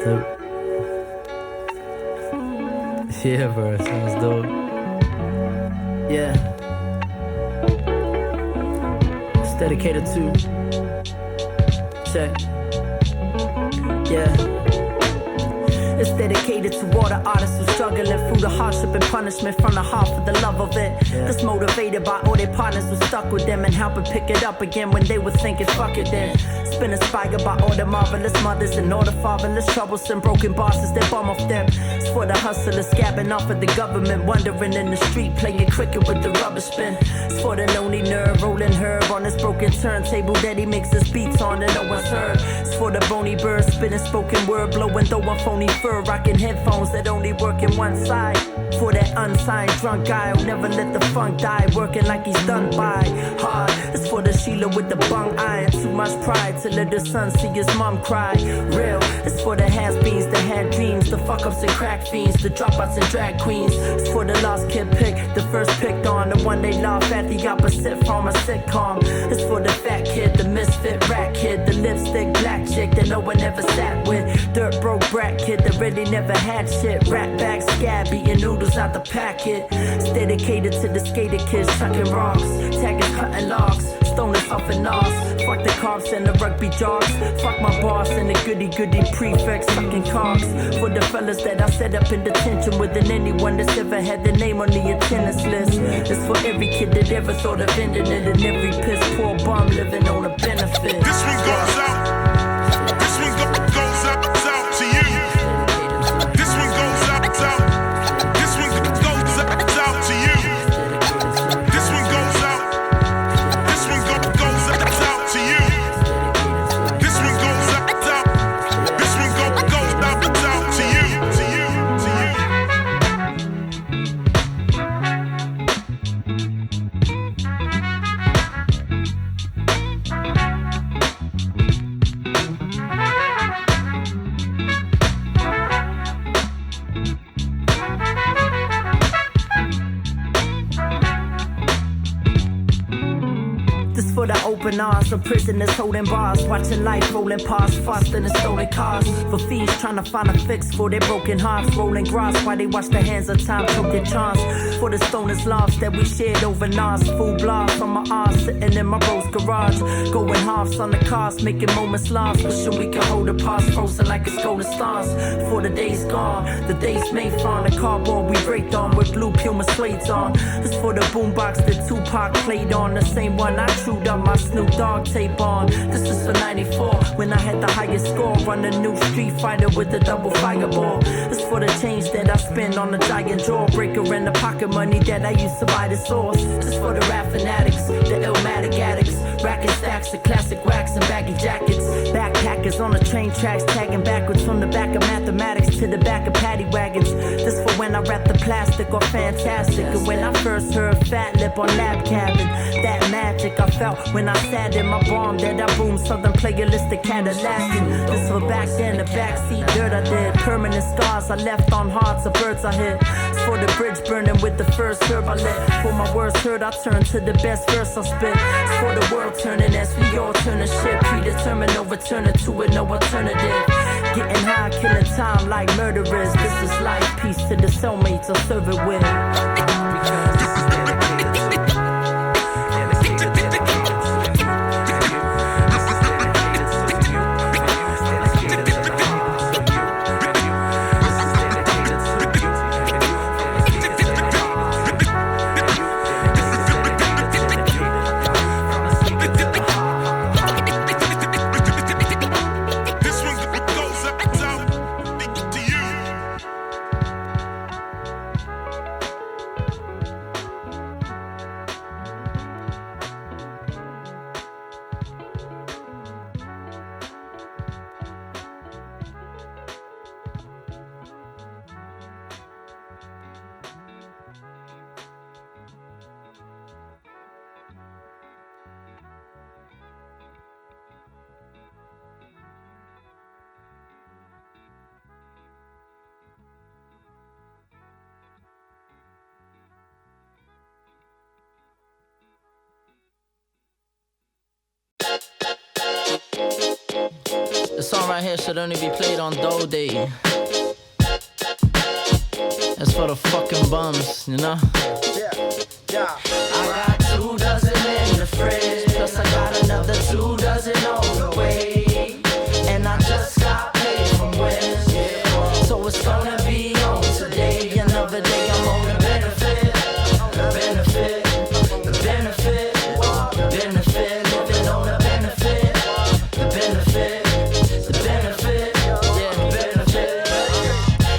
dope. Yeah, bro, sounds dope. Yeah. It's dedicated to. Check. Yeah. It's dedicated to all the artists who struggling through the hardship and punishment from the heart for the love of it. That's motivated by all their partners who stuck with them and helping pick it up again when they were thinking fuck it then. It's been inspired by all the marvelous mothers and all the fatherless troublesome broken bosses that bum off them. It's for the hustlers scabbing off at the government, wandering in the street playing cricket with the rubbish bin. It's for the lonely nerd rolling herb on this broken turntable that he makes his beats on and no one's heard. It's for the bony bird spinning spoken word blowing though a phony fur, rocking headphones that only work in one side. For that unsigned drunk guy who'll never let the funk die, working like he's done by hard. It's for the Sheila with the bung eye and too much pride to let the son see his mom cry. Real. It's for the has-beens that had dreams, the fuck-ups and crack fiends, the dropouts and drag queens. It's for the lost kid picked, the first picked on, the one they laugh at, the opposite from a sitcom. It's for the fat kid, the misfit rat kid, the lipstick black chick that no one ever sat with, dirt broke brat kid that really never had shit, rat bag scab eating noodles out the packet. It's dedicated to the skater kids chucking rocks, taggers cutting logs, stoners off and offs. Fuck the cops and the rugby jogs, fuck my boss and the goody prefects sucking cocks. For the fellas that I set up in detention with than anyone that's ever had their name on the attendance list. It's for every kid that ever thought of ending it and every piss poor bum living on a benefit. This one goes out. This one goes out to you. This one goes out. This one goes out to you. This one goes out. This one goes out to you. This one goes out. This one goes out to you. To you. To you. This for the open arms of prisoners holding bars, watching life rolling past faster than stolen cars. For thieves trying to find a fix for their broken hearts, rolling grass while they watch the hands of time choke their chance. For the stoners' loves that we shared over Nas, full blast from my arms sitting in my rose garage, going halves on the cars, making moments last, wishing we could hold the past frozen like it's golden stars. For the days gone, the days made from the cardboard we break on with blue Puma suede on. This for the boombox that Tupac played on, the same one I chewed up my Snoop Dogg tape on. This is for 94 when I had the highest score on the new Street Fighter with the double fireball. This for the change that I spend on the giant jawbreaker and the pocket money that I used to buy the sauce. This for the rap fanatics, the Illmatic addicts, racking stacks of classic wax and baggy jackets, backpackers on the train tracks tagging backwards from the back of mathematics to the back of paddy wagons. This for when I wrap the plastic or fantastic, and when I first heard Fat Lip on Lab Cabin. That magic I felt when I sat in my bomb that I boomed Southern playalistic Cadillac. This for back then, the backseat dirt I did, permanent scars I left on hearts of birds I hit. It's for the bridge burning with the first herb I lit. For my words heard I turn to the best verse I spit. It's for the world turning as we all turn to shit, predetermined no returning to it, no alternative. Getting high, killing time like murderers. This is life, peace to the soulmates I'll serve it with. The song right here should only be played on Dough Day. That's for the fucking bums, you know? Yeah. I got 2 dozen in the fridge, plus I got another 2 dozen on the way. And I just got paid from Wednesday, so it's gonna be on today. Another day I'm on the benefit, the benefit, the benefit, the benefit, living on the benefit, the benefit, the benefit, yeah, the benefit.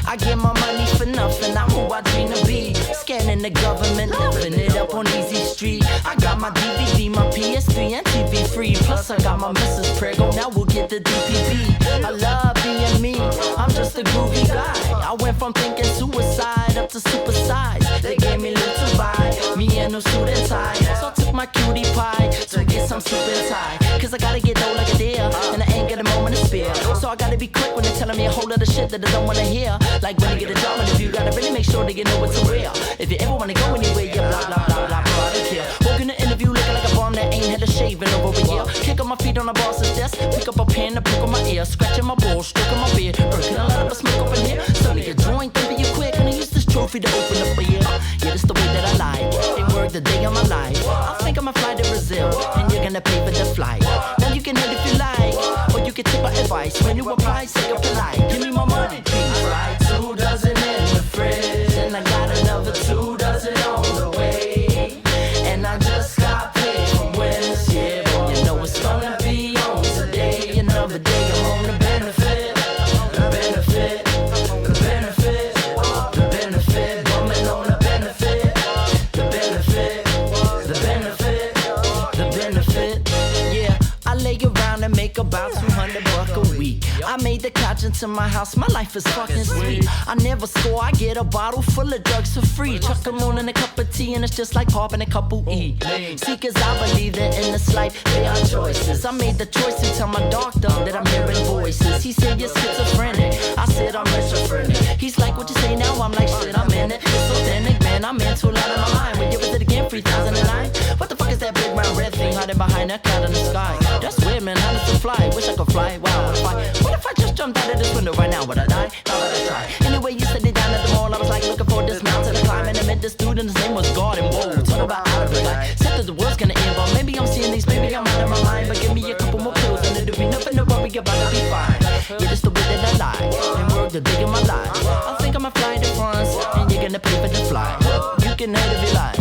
I get my money for nothing, I'm who I dream to be. Scanning the government, living it up on Easy Street. I got my DVD, my PS3 and TV free. Plus I got my Mrs. Prego, now we'll get the DPP. I love being me, I'm just a groovy guy. I went from thinking suicide up to super size. They gave me little to buy, me and no suit and tie. So I took my cutie pie to get some soup and tie. Cause I gotta get dough like a deer, and I ain't got a moment to spare. So I gotta be quick when they're telling me a whole lot of shit that I don't wanna hear. Like when you get a job interview, gotta really make sure that you know what's real. If you ever wanna go anywhere, you blah blah blah blah blah, I don't care. Walk in the interview looking like a bum that ain't had a shave in over a year. Kick up my feet on the boss's desk, pick up a pen and poke on my ear, scratching my balls, stroking my beard. Can I let up a smoke up in here? Suddenly your joint can be quick, and I use this trophy to open up a year. Yeah, this the way that I lie. Ain't work the day of my life. I think I'ma fly to Brazil, and you're gonna pay for the flight. Now you can hit if you like, or you can take my advice. When you apply, say up polite. Give me my money, please. Right, 2 dozen in the fridge, and I got another 2 dozen on the way. And I just got paid from Wednesday, but you know it's gonna be on today. Another day I'm on the benefit, the benefit, the benefit, the benefit, bumming on the benefit, the benefit, the benefit, the benefit. Yeah, I lay around and make about $200 a week. I made the couch into my house, my life is fucking sweet. I never score, I get a bottle full of drugs for free. Chuck them on in a cup of tea and it's just like popping a couple E. See, cause I believe that in this life there are choices. I made the choice to tell my doctor that I'm hearing voices. He said you're schizophrenic, I said I'm schizophrenic. He's like, what you say now? I'm like, shit, I'm in it. It's authentic, man, I'm into a lot of my mind. When you was it again, 3009? What the fuck is that big round red thing hiding behind that cloud in the sky? That's weird, man, how does it fly? Wish I could fly, wow, what if I just jumped out of this window right now? Would I die? How would I try? Anyway, you said it down at the mall. I was like looking for this mountain to climb, and I met this dude and his name was God. And whoa, talk about out of it. Like, said that the world's gonna end, but maybe I'm seeing these, maybe I'm out of my mind. But give me a couple more pills and it'll be nothing to worry about, to be fine. Yeah, this the way that I lie, and work the day of my life. I think I'ma fly to France, and you're gonna pay for the flight. You can hate if you like,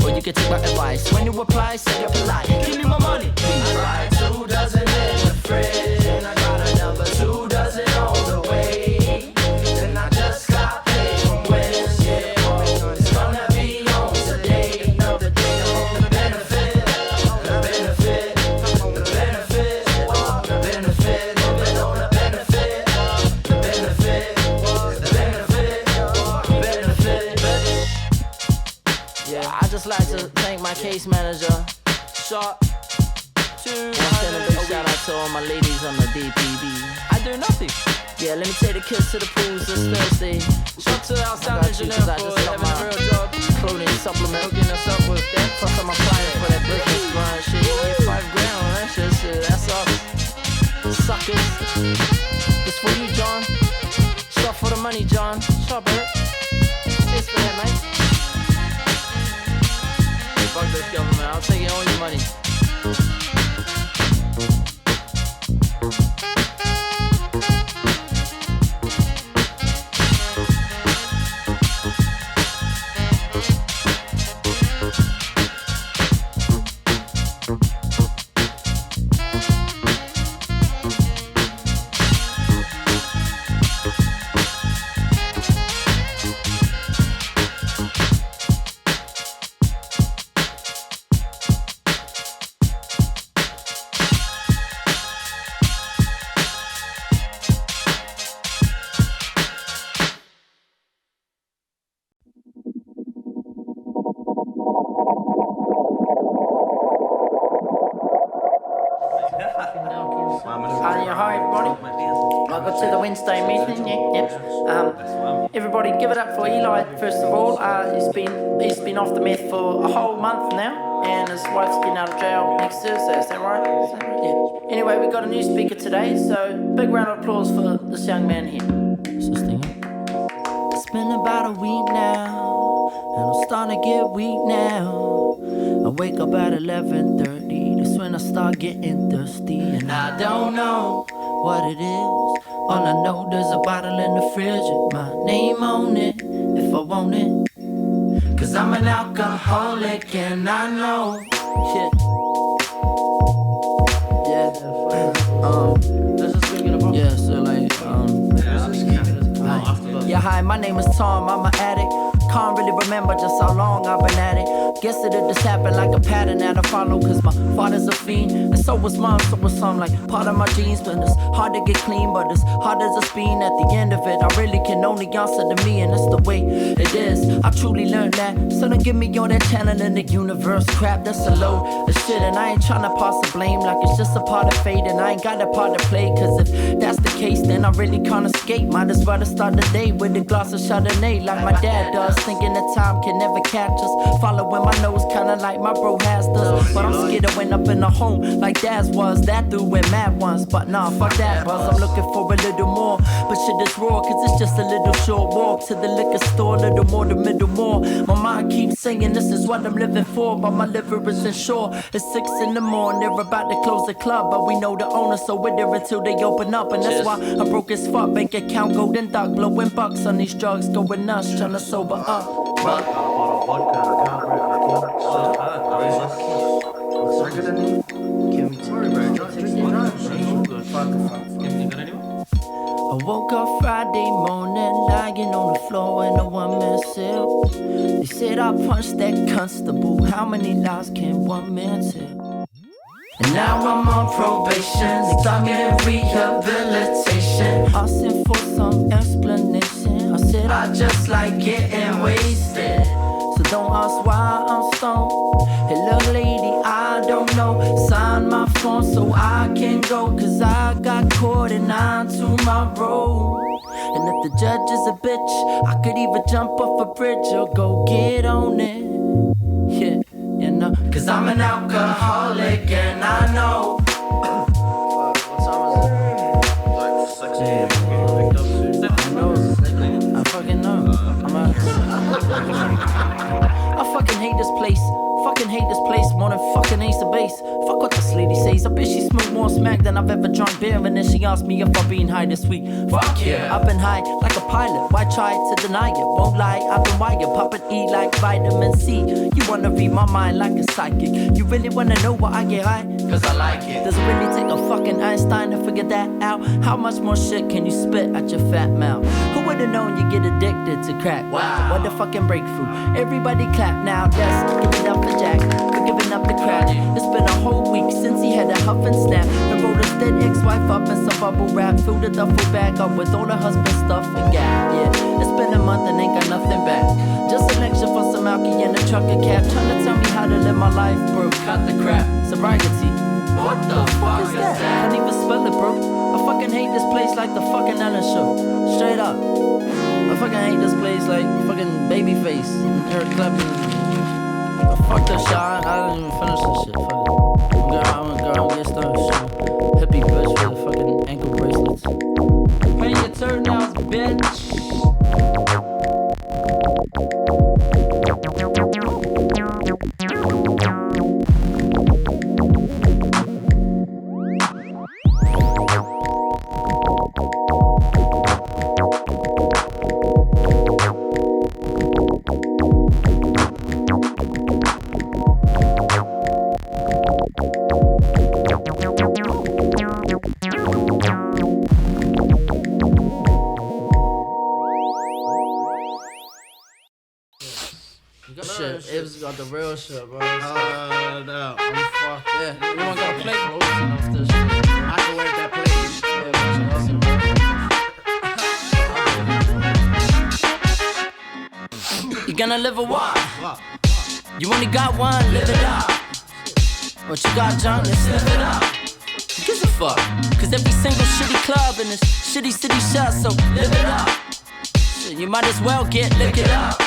or you can take my advice. When you apply, say you're polite. Give me my money, please. Right, 2 dozen in the fridge, and I got another 2 dozen on the way. And I just got paid from Wednesday, it's gonna be on today. Another day I'm on the benefit, the benefit, the benefit, the benefit, living on the benefit, the benefit, the benefit, the benefit. Yeah, I just like to thank my case manager, Shot. And send a big shout out to all my ladies on the DPB. I do nothing. Yeah, let me take the kids to the pools this Thursday. Shout to our sound engineer for having a real job. Clothing supplement, hooking us up with that. Plus I'm applying for that business grind shit. You get $5,000 on that shit, that's up. Suckers. This for you, John. Shot for the money, John. Shot, Bert. Cheers for that, mate. Fuck this government, I'll take all your money. Hi everybody, welcome to the Wednesday meeting. Everybody give it up for Eli first of all. He's been off the meth for a whole month now. and his wife's getting out of jail next Thursday. Is that right? Yeah. Anyway, we got a new speaker today, so big round of applause for this young man here. What's this thing? It's been about a week now, and I'm starting to get weak now. I wake up at 11:30, that's when I start getting thirsty, and I don't know what it is. All I know, there's a bottle in the fridge with my name on it, if I want it. Cause I'm an alcoholic and I know. Yeah. Yeah, so like, yeah, hi, my name is Tom, I'm an addict. Can't really remember just how long I've been at it. Guess it just happened like a pattern that I follow. Cause my father's a fiend, and so was mom, so was some like part of my genes. But it's hard to get clean, but it's hard as a speen. At the end of it, I really can only answer to me, and that's the way it is. I truly learned that. So don't give me all that channel in the universe crap. That's a load of shit, and I ain't tryna pass the blame like it's just a part of fate, and I ain't got a part to play. Cause if that's the case, then I really can't escape. Might as well start the day with a glass of Chardonnay like my dad does. Thinking that time can never catch us. Following my nose kinda like my bro has does. But I'm scared of went up in a home like Dad's was. That dude went mad once, but nah, fuck that buzz. I'm looking for a little more, but shit is raw, cause it's just a little short walk to the liquor store. Little more, the middle more. My mind keeps saying this is what I'm living for, but my liver isn't sure. It's 6 in the morning, they're about to close the club, but we know the owner, so we're there until they open up. And that's why I'm broke as fuck. Bank account golden duck, blowing bucks on these drugs, going nuts, tryna sober up. But I woke up Friday morning, lying on the floor in a one-man cell. They said I punched that constable. How many lies can one man tell? And now I'm on probation, stuck in rehabilitation. Asking for some explanation. I said I just like getting wasted, so don't ask why I'm stoned. Hey little lady, I don't know, sign my phone so I can go. Cause I got caught and I'm to my road. And if the judge is a bitch, I could even jump off a bridge or go get on it. Yeah, you know, cause I'm an alcoholic and I know. What time is it? Like 6 a.m. I fucking know. I'm out. I fucking hate this place. Fucking hate this place more than fucking Ace of Base. Fuck what this lady says. I bet she smoked more smack than I've ever drunk beer. And then she asked me if I've been high this week. Fuck yeah, I've been high like a pilot. Why try to deny it? Won't lie, I've been wired. Pop and E like vitamin C. You wanna read my mind like a psychic. You really wanna know why I get high? Cause I like it. Does it really take a fucking Einstein to figure that out? How much more shit can you spit at your fat mouth? Who would've known you get addicted to crack? Wow, what a fucking breakthrough. Everybody clap now, yes, give it up for Jack for giving up the crack. It's been a whole week since he had a huff and snap and rolled his dead ex-wife up in some bubble wrap. Filled a duffel bag up with all her husband's stuff and gap. Yeah, it's been a month and ain't got nothing back. Just a lecture for some alky in a trucker cap, trying to tell me how to live my life, bro. Cut the crap, sobriety. What the fuck is that? Can't even spell it, bro. I fucking hate this place like the fucking Ellen show. Straight up. I fucking hate this place like fucking Babyface and Eric Clapton. Fuck that shit, I didn't even finish this shit. Fuck it. I'm gonna get started. Hippie bitch with the fucking ankle bracelets. Pay your turnouts, bitch. Got the real shit, bro. No. I'm fucked. Yeah, you want to go play close enough this shit. I can wear that plate. You gonna live a what? You only got one, live it up. What you got, John? Let's live it up. Who gives a fuck? Cause every single shitty club in this shitty city shut, so live it up. Shit, you might as well get lick it up.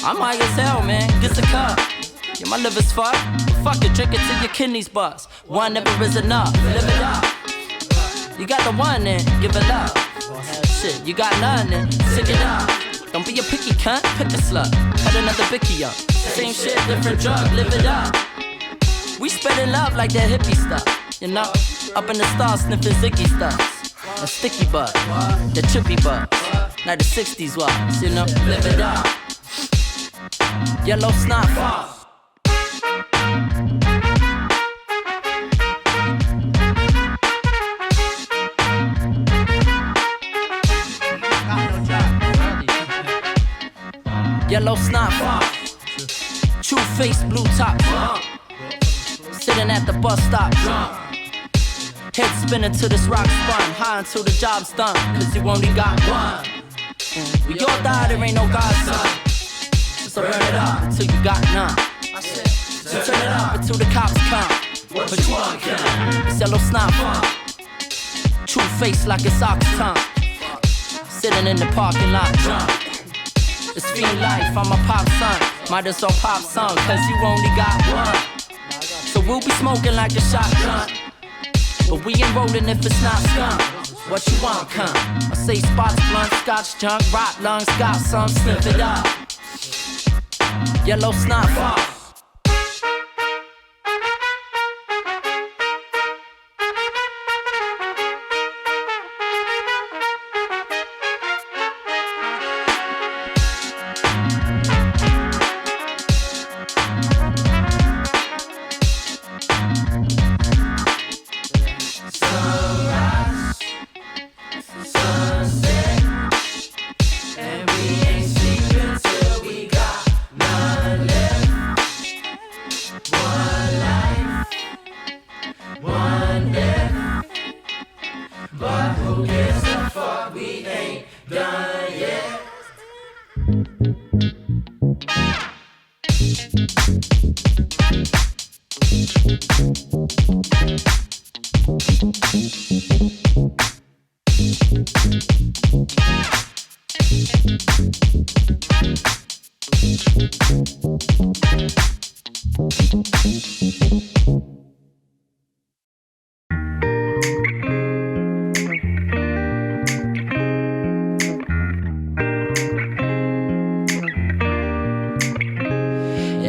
I'm high as hell, man. Get a cup. Yeah, my liver's fucked. Fuck it, drink it till your kidneys bust. One never is enough. Live it up. You got the one and give it up. Shit, you got none and sick it up. Don't be a picky cunt, pick a slut. Cut another bicky up. Same shit, different drug, live it up. We spreading love like that hippie stuff. You know, up in the stars sniffing Ziggy stuff. A sticky butt, the trippy butt. Like the 60s was, you know, live it up. Yellow snot fall. Yellow snot fall. True face, blue top. Sitting at the bus stop. Head spinning till this rock spun. High until the job's done. Cause you only got one. We all die, there ain't no godson. So burn it up until you got none. So turn it up until the cops come. But you want it's yellow snot. True face like it's ox tongue. Sitting in the parking lot drunk. It's fiend life, I'm a pop son. Might as well pop song, cause you only got one. So we'll be smoking like a shotgun. But we ain't rolling if it's not skunk. What you want, come? I say spots, blunt, scotch, junk, rot lungs, got some, sniff it up. Yellow snot fall.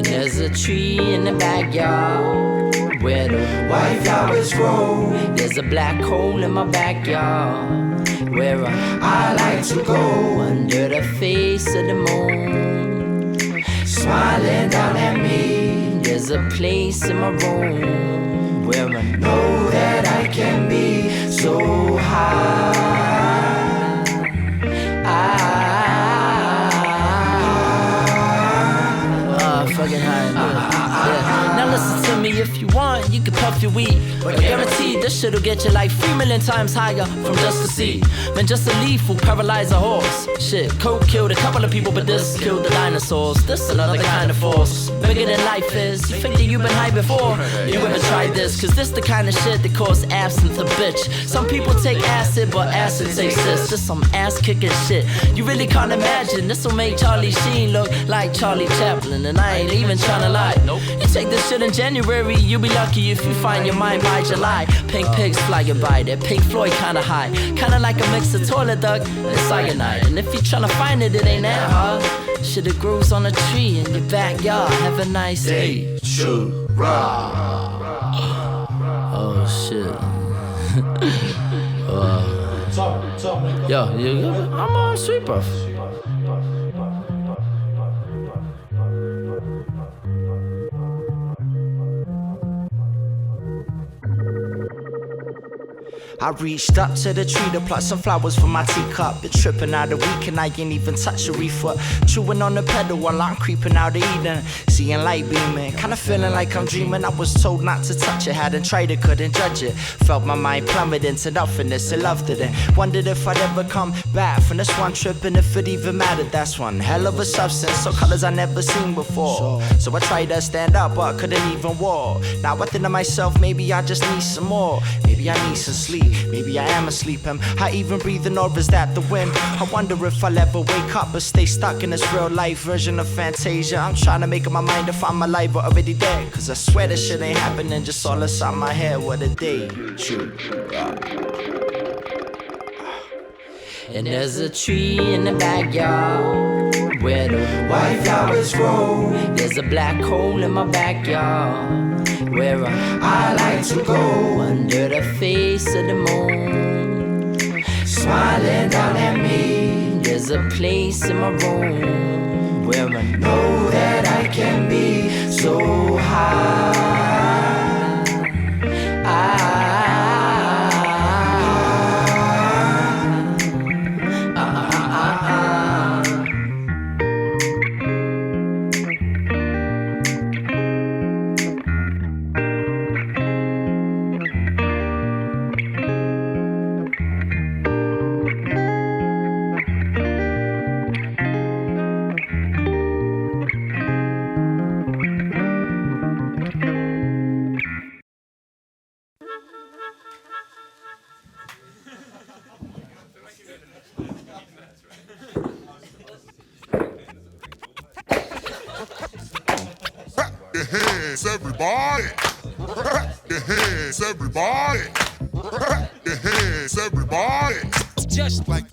There's a tree in the backyard where the white flowers grow. There's a black hole in my backyard where I like to go. Under the face of the moon, smiling down at me. There's a place in my room where I know that I can be so high. Fucking high, yeah. Now listen to me, if you want, you can puff your weed, but I guarantee this shit'll get you like 3 million times higher from just a seed. Man, just a leaf will paralyze a horse. Shit, coke killed a couple of people, but this killed the dinosaurs. This another kind of force, bigger than life is. You think that you've been high before? You ever tried this? Cause this the kind of shit that cause absinthe a bitch. Some people take acid, but acid takes this. This some ass kicking shit. You really can't imagine. This'll make Charlie Sheen look like Charlie Chaplin, and I ain't even tryna lie. Nope. You take this shit in January, you'll be lucky if you find your mind by July. Pink pigs flying by, that Pink Floyd kinda high. Kinda like a mix of toilet duck and cyanide. And if you tryna find it, it ain't that hard. Shit, it grows on a tree in your backyard. Have a nice day. Oh shit. Yo, I'm on sweet buff. I reached up to the tree to pluck some flowers for my teacup. Been tripping out a week and I ain't even touched a reefer. Chewing on the pedal while I'm creeping out of Eden. Seeing light beaming, kinda feeling like I'm dreaming. I was told not to touch it, hadn't tried it, couldn't judge it. Felt my mind plummet into nothingness and loved it. And wondered if I'd ever come back from this one trip and if it even mattered. That's one hell of a substance, so colors I never seen before. So I tried to stand up but couldn't even walk. Now I think to myself, maybe I just need some more. Maybe I need some sleep. Maybe I am asleep, am I even breathing or is that the wind? I wonder if I'll ever wake up or stay stuck in this real life version of Fantasia. I'm trying to make up my mind if I'm alive or already dead, cause I swear this shit ain't happening just all inside my head. What a day. True. And there's a tree in the backyard where the white flowers grow. There's a black hole in my backyard where I like to go. Under the face of the moon, smiling down at me. There's a place in my room where I know that I can be so high. Everybody, your hands, everybody, your hands, everybody, just like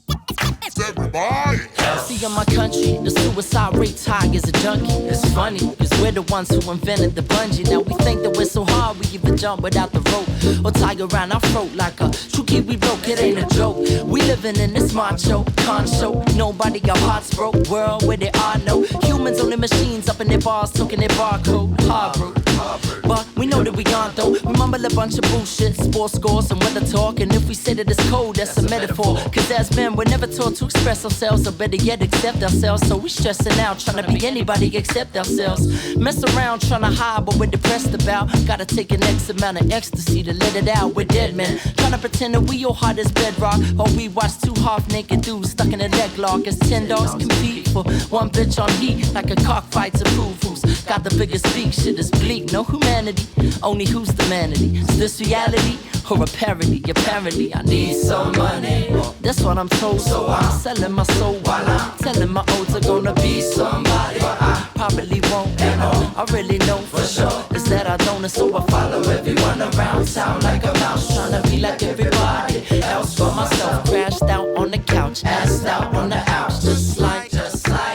everybody. See, in my country, the suicide rate's high as a junkie. It's funny, cause we're the ones who invented the bungee. Now we think that we're so hard, we even jump without the rope, or tie around our throat like a true Kiwi broke. It ain't a joke. We living in this macho, concho, nobody got hearts broke. World where there are no humans, only machines up in their bars, talking their barcode. Hard broke. But we know that we aren't though. We mumble a bunch of bullshit, sports scores and weather talk. And if we say that it's cold, that's a metaphor. Cause as men, we're never taught to express ourselves, or better yet, accept ourselves. So we stressing out, trying to be anybody except ourselves. Mess around, trying to hide what we're depressed about. Gotta take an X amount of ecstasy to let it out. We're dead men, trying to pretend that we all hard as bedrock. Or we watch two half-naked dudes stuck in a leg lock. As 10 dogs compete for one bitch on heat, like a cockfight to prove who's got the biggest beak. Shit is bleak, no humanity, only who's the manity. Is this reality or a parody? Apparently I need some money, that's what I'm told. So I'm selling my soul while I'm telling my odds are gonna be somebody. But I probably won't, and all I really know for sure is that I don't. And so I follow everyone around town like a mouse, trying to be like everybody else. For myself, crashed out on the couch, assed out on the ouch, just like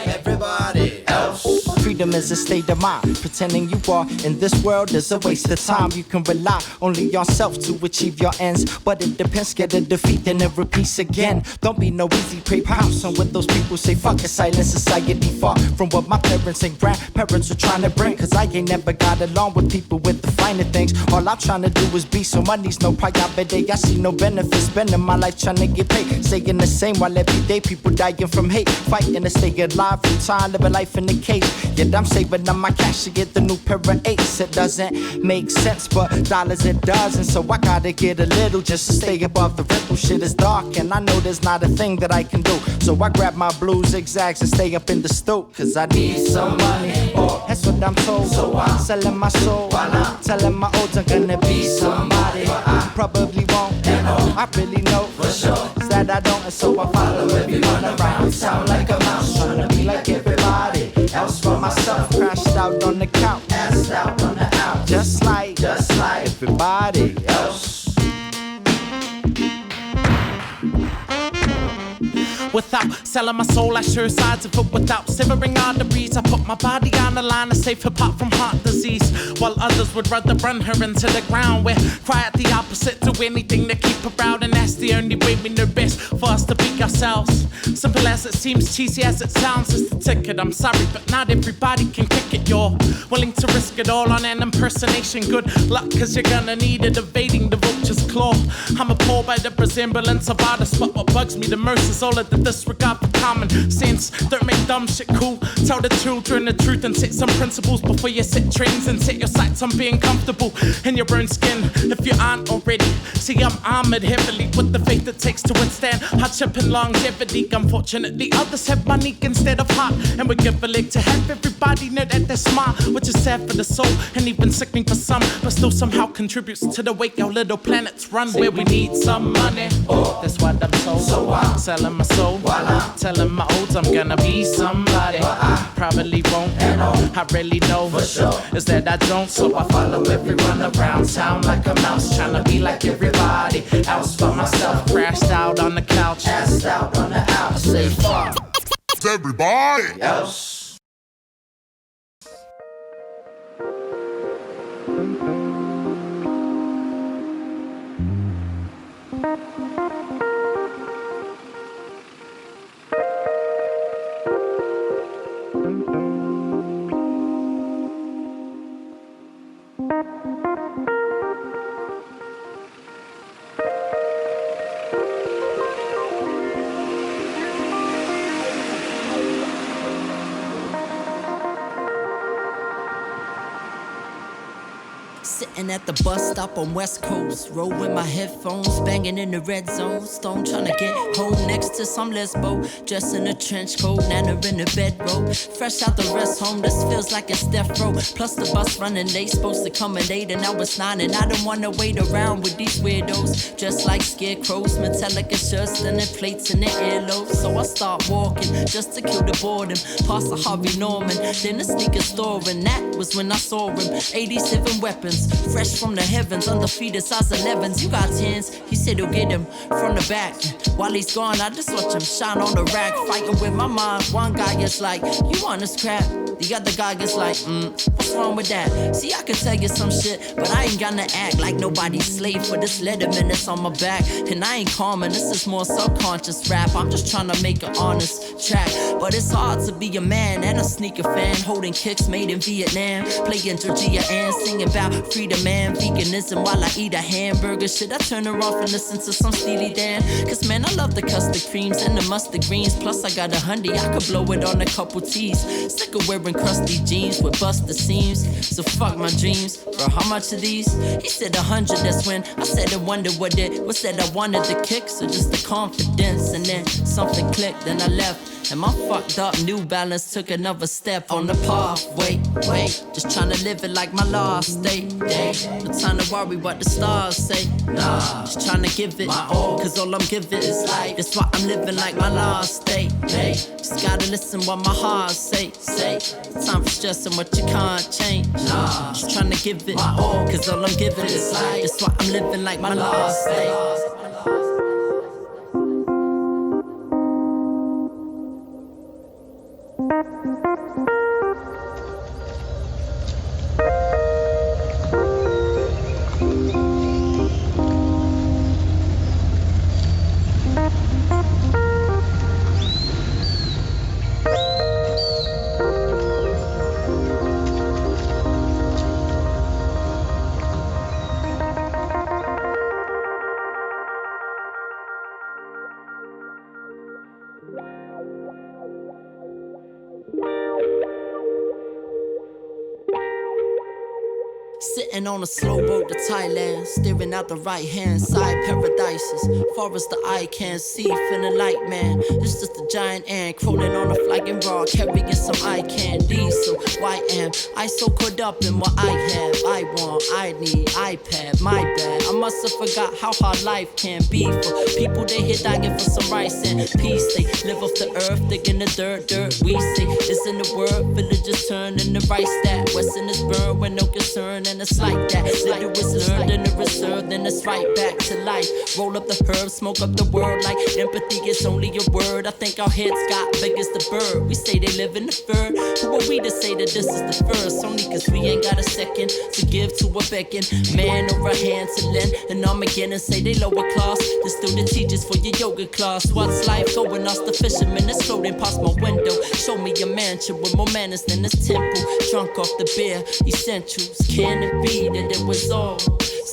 everybody else. Freedom is a state of mind. Pretending you are in this world is a waste of time. You can rely only on yourself to achieve your ends, but it depends. Get a defeat and it repeats again. Don't be no easy prey pounce on what those people say. Fuck a silent society, far from what my parents and grandparents are trying to bring. Cause I ain't never got along with people with the finer things. All I'm trying to do is be, so money's no priority. I see no benefit spending my life trying to get paid, staying the same while every day people dying from hate, fighting to stay alive from time, living life in the cage. Yet I'm saving up my cash to get the new pair of eights. It doesn't make sense, but dollars it does. And so I gotta get a little just to stay above the ripple. Shit is dark and I know there's not a thing that I can do. So I grab my blue zigzags and stay up in the stoop. Cause I need some money, that's what I'm told. So I'm selling my soul while I'm telling my odds I'm gonna be somebody. But I probably won't, and all I really know for sure is that I don't. And so I follow everyone around town like a mouse, trying to be like everybody else. For myself, crashed out on the couch, assed out on the out, just like everybody else. Without selling my soul, I sure sides of it. Without severing arteries, I put my body on the line to save hip hop from heart disease. While others would rather run her into the ground, we're quite the opposite, do anything to keep her out. And that's the only way we know best for us to beat ourselves. Simple as it seems, cheesy as it sounds, it's the ticket. I'm sorry, but not everybody can kick it. You're willing to risk it all on an impersonation. Good luck, cause you're gonna need it, evading the vulture's claw. I'm appalled by the resemblance of artists, but what bugs me the most is all of the disregard for common sense. Don't make dumb shit cool. Tell the children the truth and set some principles before you set trends, and set your sights on being comfortable in your own skin if you aren't already. See, I'm armored heavily with the faith it takes to withstand hardship and longevity. Unfortunately, others have money instead of heart, and we give a leg to have everybody know that they're smart, which is sad for the soul and even sickening for some, but still somehow contributes to the way our little planets run. Where we need some money, that's what I'm told. So I'm selling my soul, telling my olds I'm gonna be somebody. Probably won't, I really know for sure is that I don't. So I follow everyone around town like a mouse, trying to be like everybody else but myself. Crashed out on the couch, passed out on the house. I say fuck everybody else. Sitting at the bus stop on West Coast, roll with my headphones, banging in the red zone. Stone trying to get home next to some lesbo. Dressed in a trench coat, Nana in the bedroll. Fresh out the rest home, this feels like it's death row. Plus the bus running late, supposed to come at 8 and now it's 9. And I don't wanna wait around with these weirdos. Just like scarecrows, metallic shirts, and plates in the earlobes. So I start walking, just to kill the boredom. Past the Harvey Norman, then the sneaker store. And that was when I saw him, 87 weapons. Fresh from the heavens, undefeated size 11s. You got 10s, he said he'll get him from the back. While he's gone, I just watch him shine on the rack. Fighting with my mind, one guy gets like, you want this crap? The other guy gets like, what's wrong with that? See, I could tell you some shit, but I ain't gonna act like nobody's slave for this letterman that's on my back. And I ain't calm, this is more subconscious rap. I'm just trying to make an honest track. But it's hard to be a man and a sneaker fan, holding kicks made in Vietnam, playing Georgia and singing about freedom and veganism while I eat a hamburger. Should I turn her off and listen to some Steely Dan? Cause man, I love the custard creams and the mustard greens. Plus I got $100, I could blow it on a couple teas. Sick of wearing crusty jeans with busted seams. So fuck my dreams, bro, how much are these? He said 100, that's when I said I wonder what it was. Said I wanted the kick, so just the confidence. And then something clicked, then I left. And my fucked up New Balance took another step on the pathway. Wait, just trying to live it like my last state. No time to worry what the stars say. Nah, just trying to give it my all, cause all I'm giving is life. That's why I'm living like my last state. Just gotta listen what my heart say. Time for stressing what you can't change. Nah, just trying to give it my all, cause all I'm giving is life. That's why I'm living like my last state. Sitting on a slow boat to Thailand, staring out the right hand side paradises. Far as the eye can see, feeling like man. It's just a giant ant crawling on a flagging rod, carrying some eye candy. So why am I so caught up in what I have? I want, I need, iPad, my bad. I must have forgot how hard life can be for people they here dying for some rice and peace. They live off the earth, digging the dirt we say is in the world. Villages turn in the rice that Western is burned with no concern. And it's like that. Little is learned and the reserved, then it's right back to life. Roll up the herbs, smoke up the world like empathy is only a word. I think our heads got big as the bird. We say they live in the third. Who are we to say that this is the first? Only cause we ain't got a second to give to a begging man or a hand to lend. And I'm again and say they lower class. The student teachers for your yoga class. What's life going? Ask the fisherman that's floating past my window. Show me a mansion with more manners than this temple. Drunk off the beer, essentials. Can it be that it was all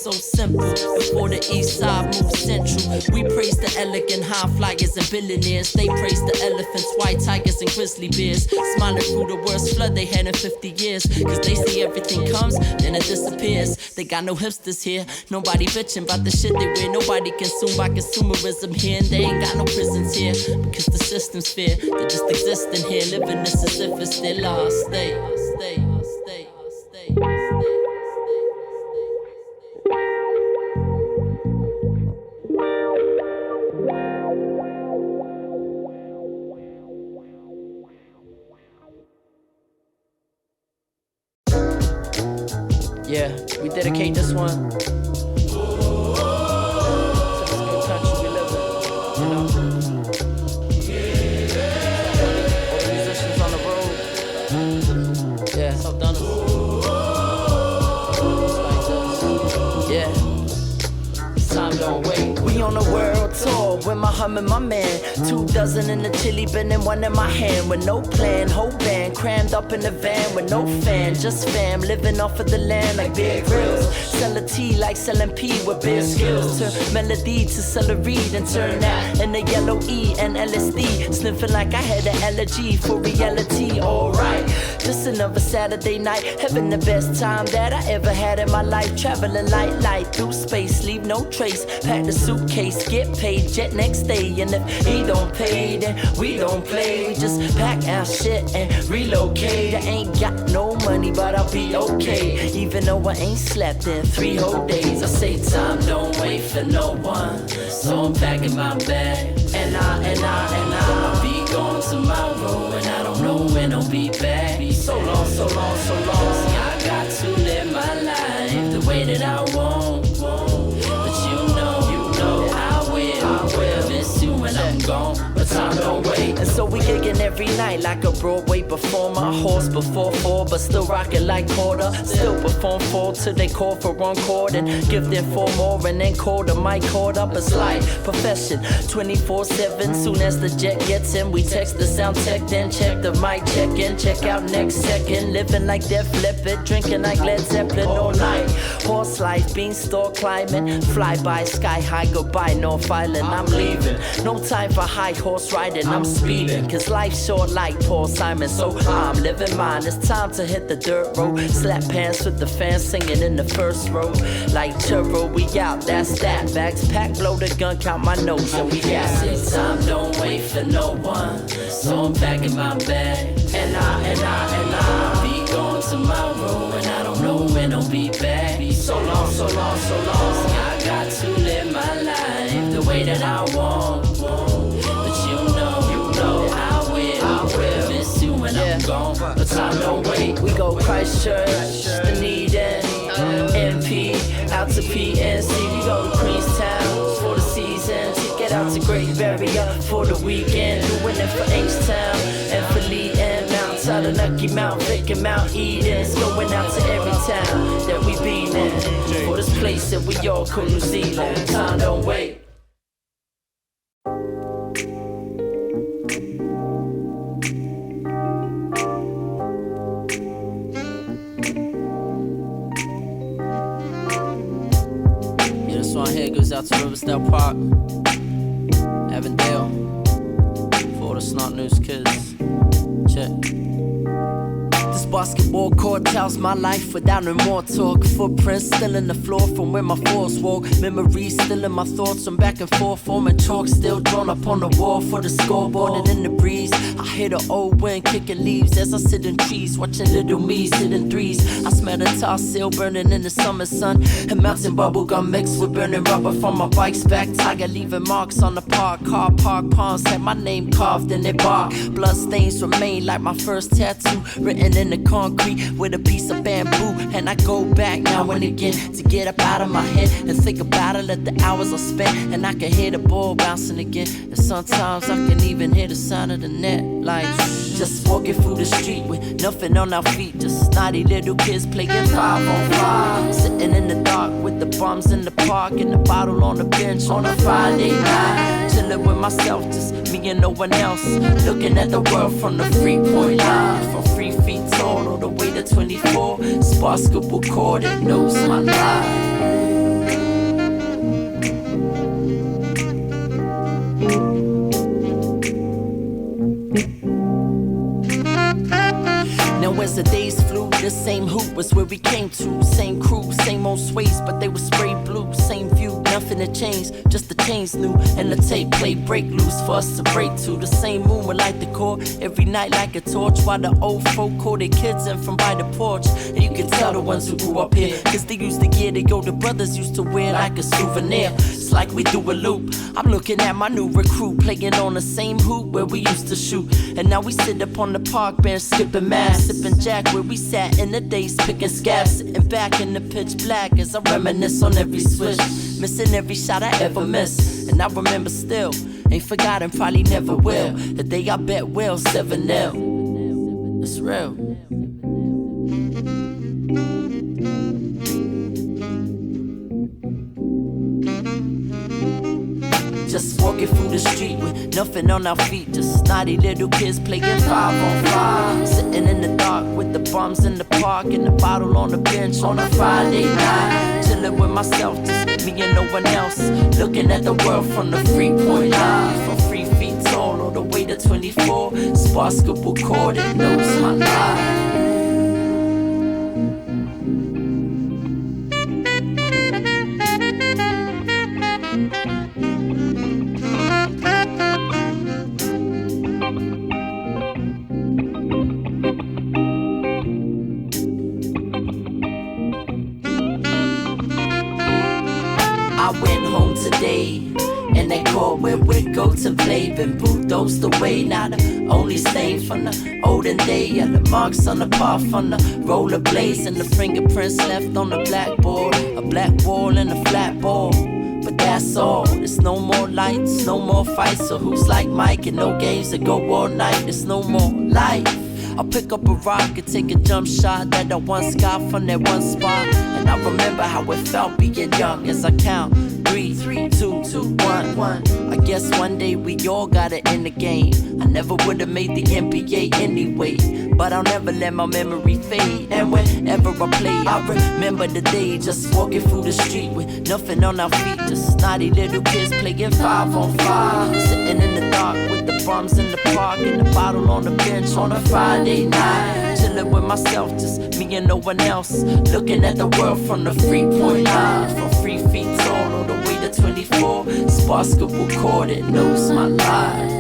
so simple. Before the east side moved central, we praise the elegant high flyers and billionaires. They praise the elephants, white tigers, and grizzly bears. Smiling through the worst flood they had in 50 years. Cause they see everything comes, then it disappears. They got no hipsters here, nobody bitching about the shit they wear. Nobody consumed by consumerism here. And they ain't got no prisons here, because the system's fair. They just existing here, living this as if it's their last day. Yeah, we dedicate this one to this good country we live in, you know. All the musicians on the road, yeah, so done us. Yeah, time don't wait. We on a world tour with my hum and my man. 2 dozen in the chili bin and 1 in my hand. With no plan, whole band crammed up in the van. With no fan, just fam, living off of the land like big reels. Sell a tea like selling pea with big skills. Turn melody to celery, then turn that into yellow E and LSD. Sniffing like I had an allergy for reality, alright. Just another Saturday night, having the best time that I ever had in my life. Traveling light through space, leave no trace. Pack the suitcase, get paid, jet next day. And if he don't pay, then we don't play. We just pack our shit and relocate. I ain't got no money, but I'll be okay. Even though I ain't slept in 3 whole days. I say time don't wait for no one, so I'm packing my bag. And I'll be going tomorrow, and I don't know when I'll be back. So long. See, I got to live my life the way that I want. But you know, I will miss you when I'm gone. But time don't wait. And so we gigging every night like a Broadway performer. Horse before 4, but still rocking like quarter. Still perform 4 till they call for encore, and give them 4 more and then call the mic caught up. It's like profession 24/7. Soon as the jet gets in, we text the sound tech, then check the mic, check in, check out next second. Living like Def Leppard, drinking like Led Zeppelin all night. Horse life, beanstalk climbing, fly by sky high, goodbye North Island. I'm leaving, no time for high horse riding. I'm speeding, cause life's short like Paul Simon. So I'm living mine, it's time to hit the dirt road. Slap pants with the fans singing in the first row. Like churro, we out, that's that. Bags packed, blow the gun, count my notes, and we got it. Time don't wait for no one, so I'm packing my bag. And I'll be going tomorrow, and I don't know when I'll be back. So long. See, I got to live my life the way that I want. But you know, I will miss you when I'm gone. But time don't wait. We go Christchurch, Dunedin, MP, out to PNC. We go to Queenstown for the season. Ticket out to Great Barrier for the weekend. Doing it for H-Town and for Lee and Mount Taranaki, Mount Vic and Mount Eden. It's going out to every town that we been in. For this place that we all call New Zealand. Time don't wait. Goes out to Riversdale Park, Avondale, for all the Snot News kids. Check. This basketball court tells my life without no more talk. Footprints still in the floor from where my fours walk. Memories still in my thoughts. I'm back and forth, forming chalk still drawn up on the wall for the scoreboard and in the breeze. I hear the old wind kicking leaves as I sit in trees, watching little me sit in threes. I smell the tar seal burning in the summer sun, and melting bubblegum mixed with burning rubber from my bike's back tire, leaving marks on the park. Car park ponds had my name carved in their bark. Blood stains remain like my first tattoo, written in the concrete with a piece of bamboo. And I go back now and again to get up out of my head and think about it at the hours I spent. And I can hear the ball bouncing again, and sometimes I can even hear the sound of the net. Like just walking through the street with nothing on our feet, just snotty little kids playing 5-on-5, sitting in the dark with the bums in the park and the bottle on the bench on a Friday night, chilling with myself, just me and no one else, looking at the world from the 3-point line, from 3 feet tall all the way to 24, sparkable cord that knows my life. came to. Same crew, same old sways, but they were spray blue. Same view, nothing had changed, just the chains new. And the tape play break loose for us to break to. The same moon would light the core every night like a torch, while the old folk call their kids in from by the porch. And you can tell the ones who grew up here, cause they used to gear the older brothers used to wear like a souvenir. It's like we do a loop. I'm looking at my new recruit playing on the same hoop where we used to shoot. And now we sit up on the park bench skipping mass, sipping jack where we sat in the days picking scabs. Sitting back in the pitch black as I reminisce on every swish, missing every shot I ever missed. And I remember still, ain't forgotten, probably never will. The day I bet will 7-0. It's real. Just walking through the street with nothing on our feet, just snotty little kids playing 5-on-5. Sitting in the dark with the bums in the park and the bottle on the bench on a Friday night. Chilling with myself, just me and no one else. Looking at the world from the 3-point line. From 3 feet tall all the way to 24. Sparkable cord, it knows my life. And they call where we go to play. Been bulldozed away, now the only stain from the olden day. And the marks on the path on the rollerblades, and the fingerprints left on the blackboard. A black wall and a flat ball, but that's all. There's no more lights, no more fights. So who's like Mike and no games that go all night? There's no more life. I'll pick up a rock and take a jump shot that I once got from that one spot. And I remember how it felt being young as I count 3, 2, 1. I guess one day we all gotta end the game. I never would've made the NBA anyway, but I'll never let my memory fade. And whenever I play, I remember the day just walking through the street with nothing on our feet, just snotty little kids playing 5-on-5. Sitting in the dark with the bums in the park and the bottle on the bench on a Friday night. Chilling with myself, just me and no one else. Looking at the world from the 3-point line. From 3 feet tall all the way to 24. Sparkable cord, it knows my life.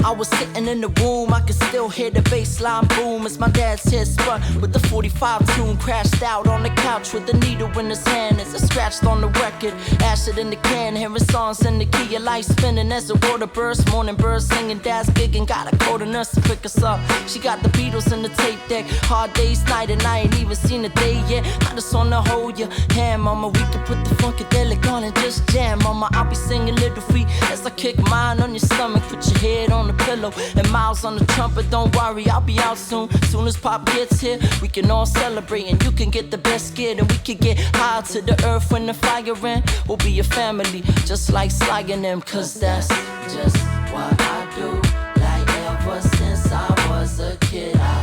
I was sitting in the room, I could still hear the bassline boom as my dad's head spun with the 45 tune. Crashed out on the couch with the needle in his hand as I scratched on the record. Acid in the can, hearing songs in the key of life spinning as the water burst. Morning birds singing, dad's gigging, got a cold nurse to pick us up. She got the Beatles in the tape deck, hard days, night and I ain't even seen a day yet. I just wanna hold your hand, mama, we can put the funkadelic on and just jam, mama. I'll be singing Little Feet as I kick mine on your stomach, put your head on the pillow. And Miles on the trumpet, don't worry, I'll be out soon. Soon as Pop gets here, we can all celebrate. And you can get the best kid, and we can get high to the earth when the fire in. We'll be a family, just like Sly and them, cause that's just what I do. Like ever since I was a kid, I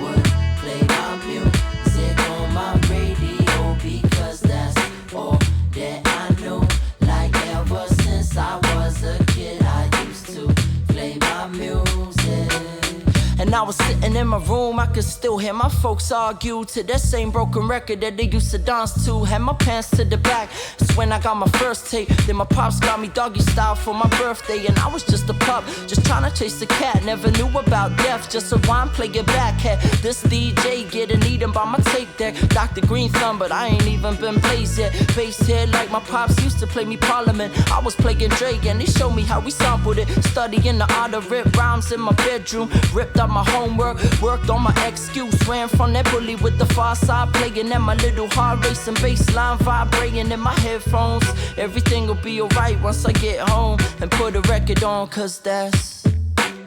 would play my music on my radio, because that's all that I know. Like ever since I was a kid, I used to play my music. And I was sitting in my room, I could still hear my folks argue to that same broken record that they used to dance to. Had my pants to the back, that's when I got my first tape. Then my pops got me doggy style for my birthday. And I was just a pup, just trying to chase the cat. Never knew about death, just a rhyme, play it back. Had this DJ getting eaten by my tape deck. Dr. Green Thumb, but I ain't even been blazed yet. Bass head like my pops used to play me Parliament. I was playing Drake and they showed me how we sampled it. Studying the art of rip rhymes in my bedroom. Ripped up my homework, worked on my excuse. Ran from that bully with the far side, playing at my little heart racing bass line vibrating in my headphones. Everything will be alright once I get home and put a record on, cause that's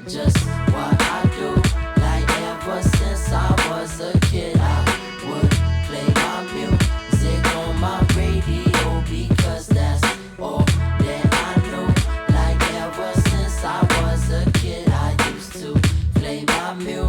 just what I do. Like ever since I was a kid, I would play my music on my radio, because that's all that I know. Like ever since I was a kid, I used to play my music.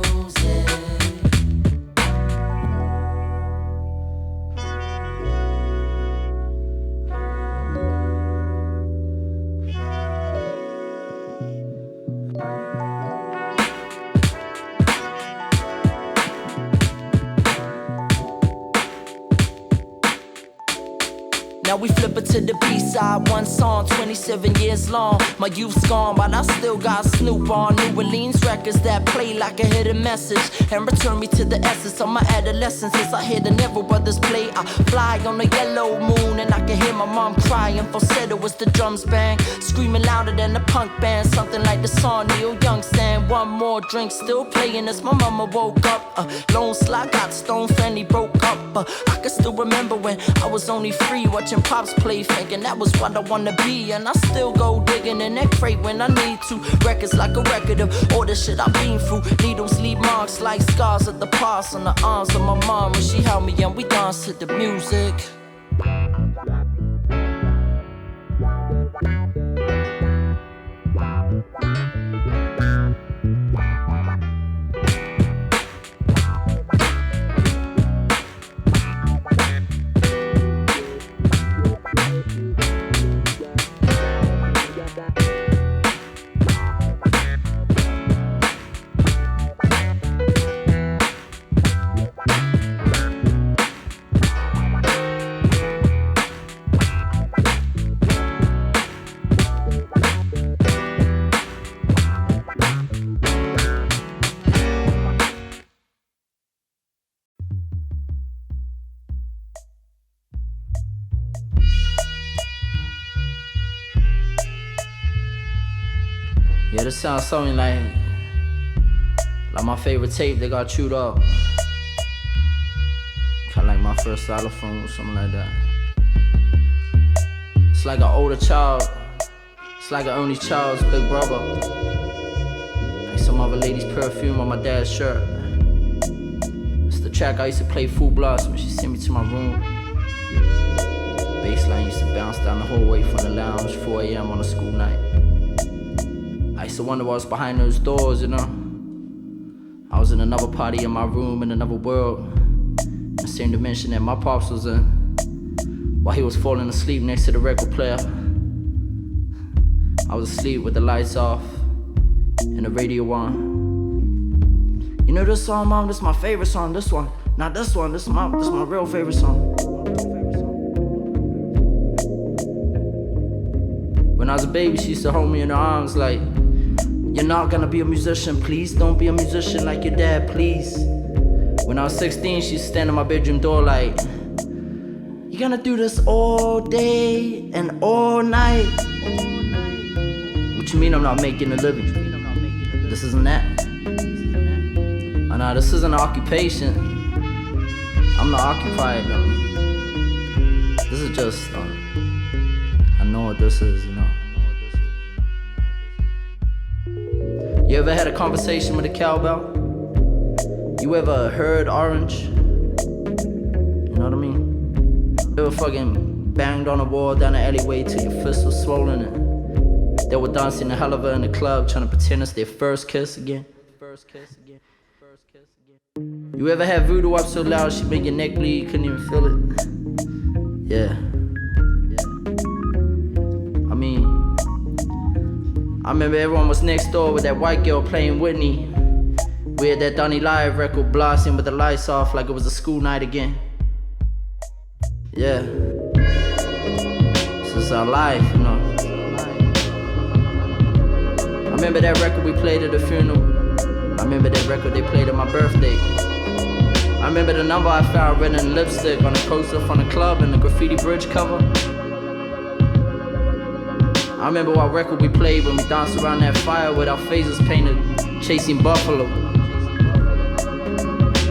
Now we flip it to the B-side, one song, 27 years long. My youth's gone, but I still got Snoop on. New Orleans records that play like a hidden message and return me to the essence of my adolescence. As I hear the Neville Brothers play, I fly on the yellow moon, and I can hear my mom crying. Falsetto as the drums bang, screaming louder than the punk band. Something like the song Neil Young sang. One more drink, still playing as my mama woke up. Lone Slot got stone, Fanny broke up. I can still remember when I was only free, watching Pops play, thinking that was what I wanna be. And I still go digging in that crate when I need to. Records like a record of all the shit I've been through. Needles leave marks like scars at the past on the arms of my mom when she held me and we danced to the music. Yeah, this sounds something like my favorite tape that got chewed up. Kinda like my first xylophone or something like that. It's like an older child. It's like an only child's big brother. Like some other lady's perfume on my dad's shirt. It's the track I used to play full blast when she sent me to my room. Bassline used to bounce down the hallway from the lounge, 4 a.m. on a school night. I used to wonder what was behind those doors, you know. I was in another party in my room in another world, the same dimension that my pops was in, while he was falling asleep next to the record player. I was asleep with the lights off and the radio on. You know this song, Mom? This is my favorite song. This one, not this one. This is my real favorite song. When I was a baby, she used to hold me in her arms like, "You're not gonna be a musician, please don't be a musician like your dad, please." When I was 16, she used to stand at my bedroom door like, "You're gonna do this all day and all night." What you mean I'm not making a living? This isn't that. Oh no, this isn't an occupation. I'm not occupied. This is just, I know what this is, you know. You ever had a conversation with a cowbell? You ever heard orange? You know what I mean? You ever fucking banged on a wall down the alleyway till your fist was swollen and they were dancing the hell of it in the club trying to pretend it's their first kiss again? You ever had voodoo up so loud she made your neck bleed, you couldn't even feel it? Yeah. I remember everyone was next door with that white girl playing Whitney. We had that Donny Live record blasting with the lights off like it was a school night again. Yeah. This is our life, you know. I remember that record we played at the funeral. I remember that record they played at my birthday. I remember the number I found written in lipstick on a poster from the club and the graffiti bridge cover. I remember what record we played when we danced around that fire with our faces painted, chasing buffalo.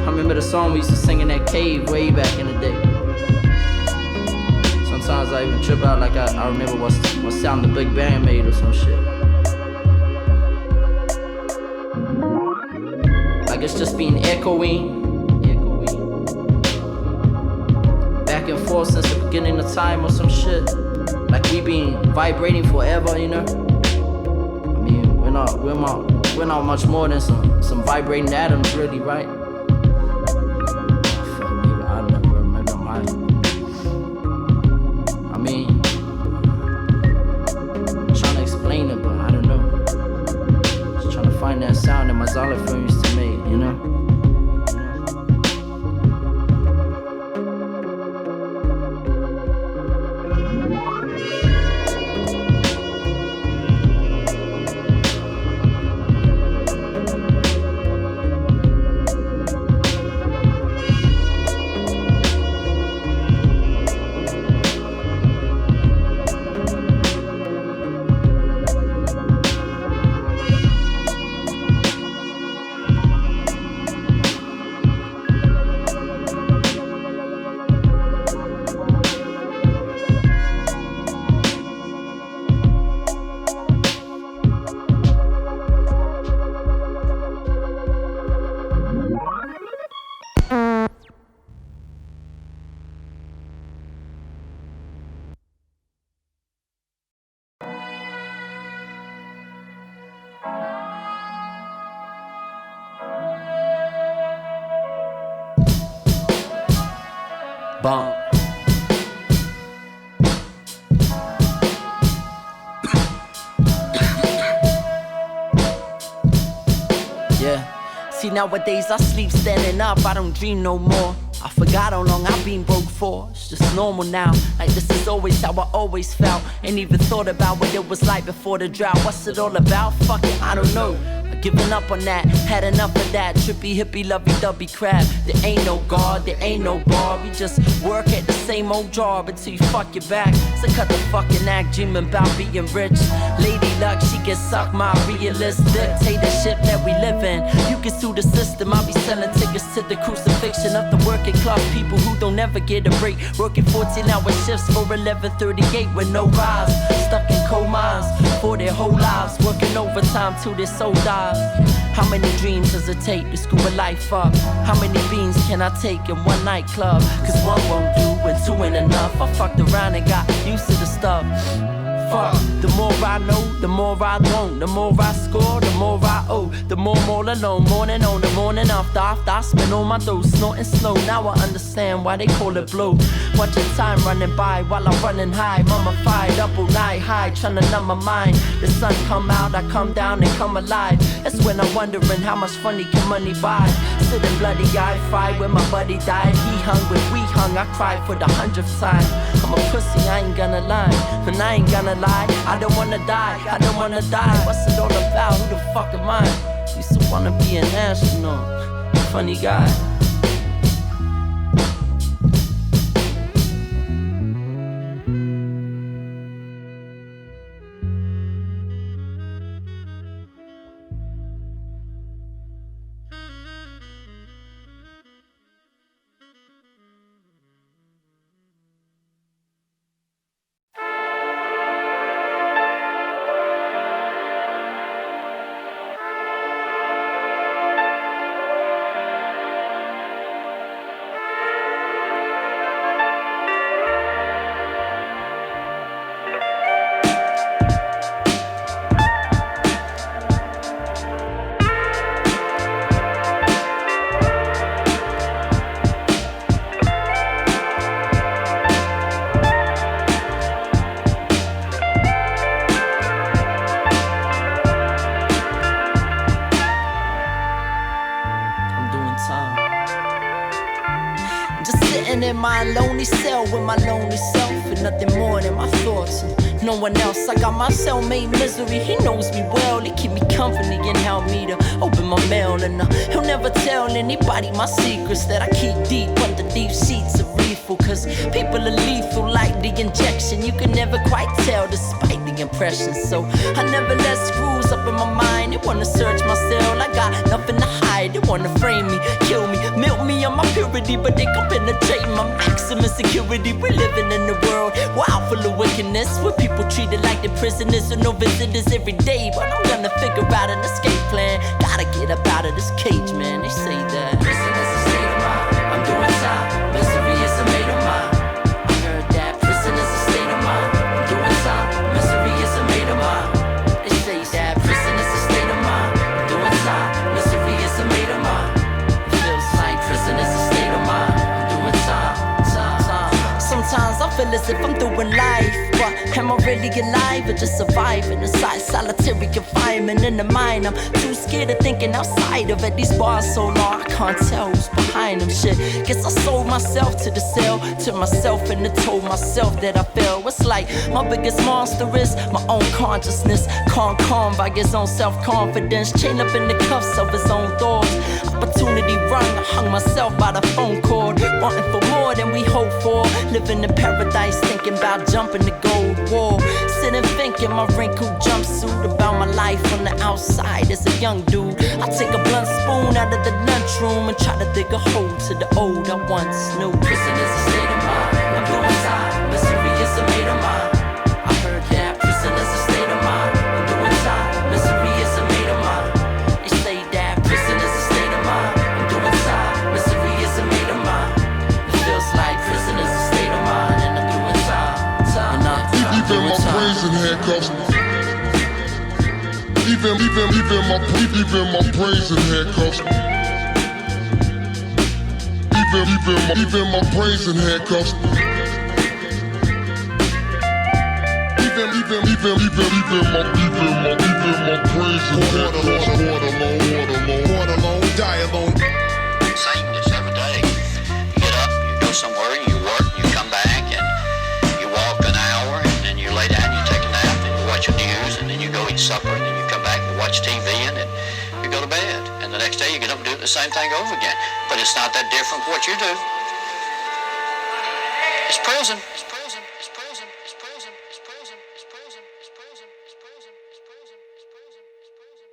I remember the song we used to sing in that cave way back in the day. Sometimes I even trip out like I remember what sound the Big Bang made or some shit. Like it's just been echoing back and forth since the beginning of time or some shit. Like we been vibrating forever, you know. I mean, we're not much more than some vibrating atoms, really, right? Fuck, maybe I never remember mine. I mean, I'm trying to explain it, but I don't know. Just trying to find that sound that my xylophone used to make, you know. Bump. Yeah. See, nowadays I sleep standing up, I don't dream no more. I forgot how long I've been broke for. It's just normal now. Like this is always how I always felt. Ain't even thought about what it was like before the drought. What's it all about? Fuck it, I don't know. Giving up on that, had enough of that trippy, hippie, lovey-dovey crap. There ain't no God, there ain't no bar. We just work at the same old job until you fuck your back. So cut the fucking act, dreaming about being rich. Lady luck, she gets sucked, my realist dictatorship that we live in. You can sue the system, I'll be selling tickets to the crucifixion of the working class people who don't ever get a break. Working 14-hour shifts for 11:38 with no rise. Stuck in coal mines for their whole lives, working overtime till their soul dies. How many dreams does it take to screw a life up? How many beans can I take in one nightclub? Cause one won't do and two ain't enough. I fucked around and got used to the stuff. Fuck, the more I know, the more I don't. The more I score, the more I owe. The more I'm all alone, morning on the morning after I spend all my dough, snorting slow. Now I understand why they call it blow. Watching time running by while I'm running high. Mummified up all night high, trying to numb my mind. The sun come out, I come down and come alive. That's when I'm wondering how much funny can money buy. Sitting bloody eye fight when my buddy died. He hung when we hung, I cried for the 100th time. I'm a pussy, I ain't gonna lie. And I ain't gonna lie, I don't wanna die, I don't wanna die. What's it all about? Who the fuck am I? Used to wanna be an astronaut, funny guy. Sitting in my lonely cell with my lonely self and nothing more than my thoughts. No one else. I got my cellmate Misery. He knows me well. He keep me company and help me to open my mail. And he'll never tell anybody my secrets that I keep deep under deep sheets of reefer. Cause people are lethal like the injection. You can never quite tell despite the impression. So I never let screws up in my mind. They wanna search my cell. I got nothing to hide. They wanna frame me, kill me, milk me on my purity. But they can penetrate my maximum security. We're living in a world wild full of wickedness, where people treated like they're prisoners with no visitors every day. But I'm gonna figure out an escape plan. Gotta get up out of this cage, man. They say that prison is a state of mind. I'm doing time. Misery is a made of mine. I heard that prison is a state of mind. I'm doing time. Misery is a made of mine. They say that prison is a state of mind. I'm doing time. Misery is a made of mine. It feels like prison is a state of mind. I'm doing time. Sometimes I feel as if I'm doing life, but am I really alive or just surviving inside solitary confinement in the mind? I'm too scared of thinking outside of it. These bars so long I can't tell who's behind them. Shit, guess I sold myself to the cell, to myself, and I told myself that I fell. It's like my biggest monster is my own consciousness, calm by his own self-confidence, chained up in the cuffs of his own thoughts. Opportunity rung, I hung myself by the phone cord, wanting for more than we hope for. Living in paradise, thinking about jumping the gold wall. Sitting thinking my wrinkled jumpsuit about my life on the outside as a young dude. I take a blunt spoon out of the lunchroom and try to dig a hole to the old I once knew. Prison is a state of mind. I'm doing time. Misery is a made of mine. I heard that prison is a state of mind. I'm doing time. Misery is a made of mine. They say that prison is a state of mind. I'm doing time. Misery is a made of mine. It feels like prison is a state of mind, and I'm doing time. Even my brains in handcuffs. Even my brains in handcuffs. Even my brains in handcuffs. Even my brains in handcuffs. Born alone, die alone. Same this every day. You get up, you go somewhere, you work, you come back, and you walk an hour, and then you lay down, you take a nap, and you watch the news, and then you go eat supper, and then you come back and watch TV, and then you go to bed. And the next day you get up and do the same thing over again. But it's not that different from what you do. It's prison. It's prison. It's prison. It's prison. It's prison. It's prison. It's prison. It's prison. It's prison. It's prison. It's prison.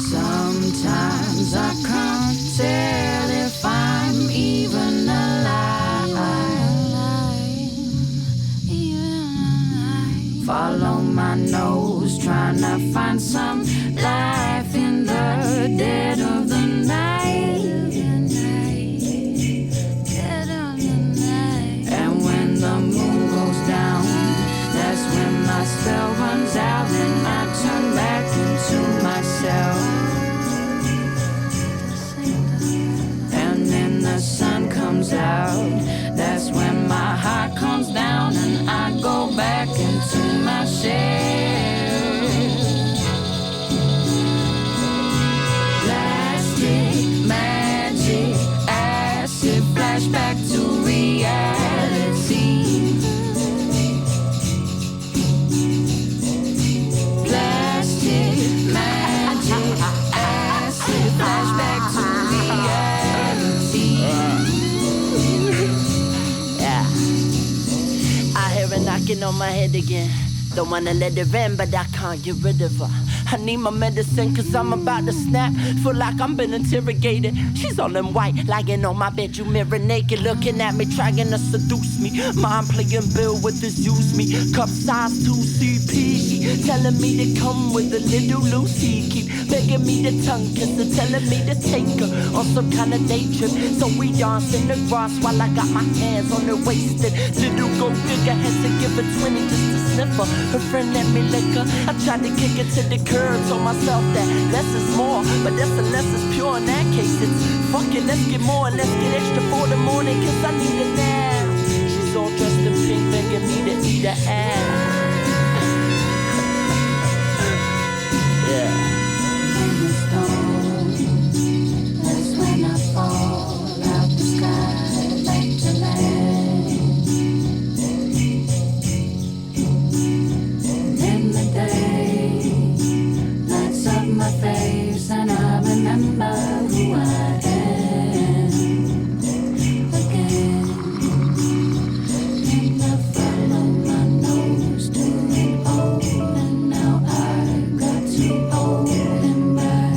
Sometimes I can't tell if I'm even alive. Follow my nose, trying to find some life in the dead of the night. And when the moon goes down, that's when my spell runs out and I turn back into myself. And then the sun comes out, that's when my heart comes down and I go back into my shell. Plastic, magic, acid, flashback to reality. Plastic, magic, acid, flashback to reality. Yeah. I hear her knocking on my head again. Don't wanna let her in, but I can't get rid of her. I need my medicine cause I'm about to snap. Feel like I'm been interrogated. She's all in white, lying on my bedroom mirror naked, looking at me, trying to seduce me. Mind playing Bill with this use me. Cup size 2CP, telling me to come with a little Lucy. Keep begging me to tongue kiss her, telling me to take her on some kind of day trip. So we dance in the grass while I got my hands on her wasted. Little gold digger had to give her 20 just to sniff her. Her friend let me lick her. I tried to kick it to the curb, told myself that less is more, but this unless it's pure. In that case, it's fuck it, let's get more and let's get extra for the morning, cause I need it now. She's all dressed in pink, begging me to eat her ass. Yeah. That's when I fall out the sky back to land. In the day, lights up my face and I remember who I am again. And I follow my nose to it old, and now I got to hold him back.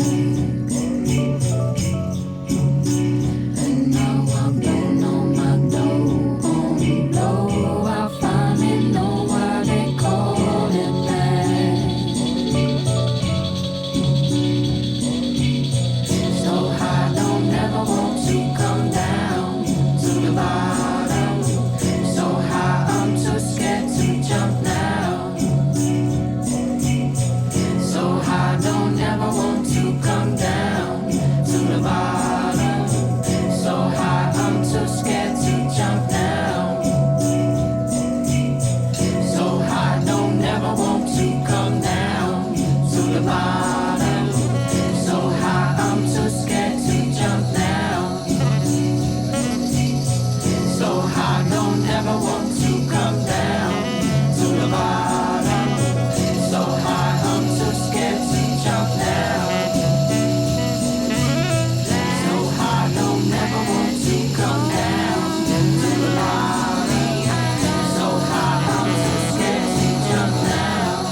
And now I'm blown on my dough, on blow. I finally know why they call it that. So high, don't ever want to come down to the bottom. So high, I'm too scared to jump now. So high, don't ever want to come down to the bottom. So high, I'm too scared to jump now. So high, don't ever want to come down to the bottom. So high, I'm too scared to jump now. So high, don't ever want to come down to the bottom. So high, I'm too scared to jump now. So high, don't ever want to come down to the bottom. So high, I'm too scared to jump now.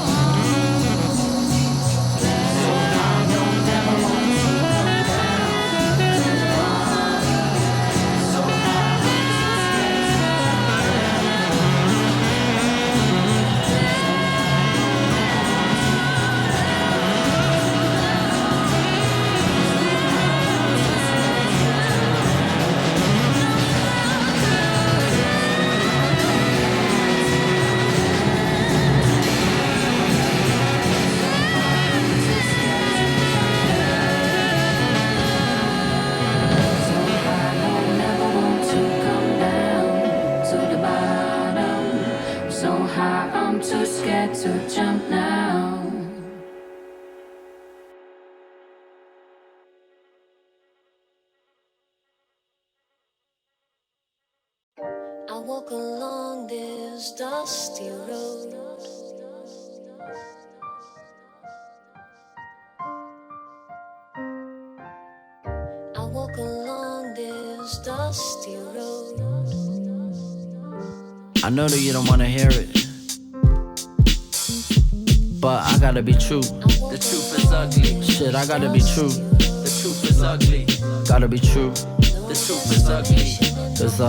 So high, don't ever want to come down to the bottom. So high, I'm too scared to jump now. I walk along this dusty road. I walk along this dusty road. I know that you don't wanna hear it, but I gotta be true. The truth is ugly. Shit, I gotta be true. The truth is ugly. Gotta be true. The truth is ugly. Cause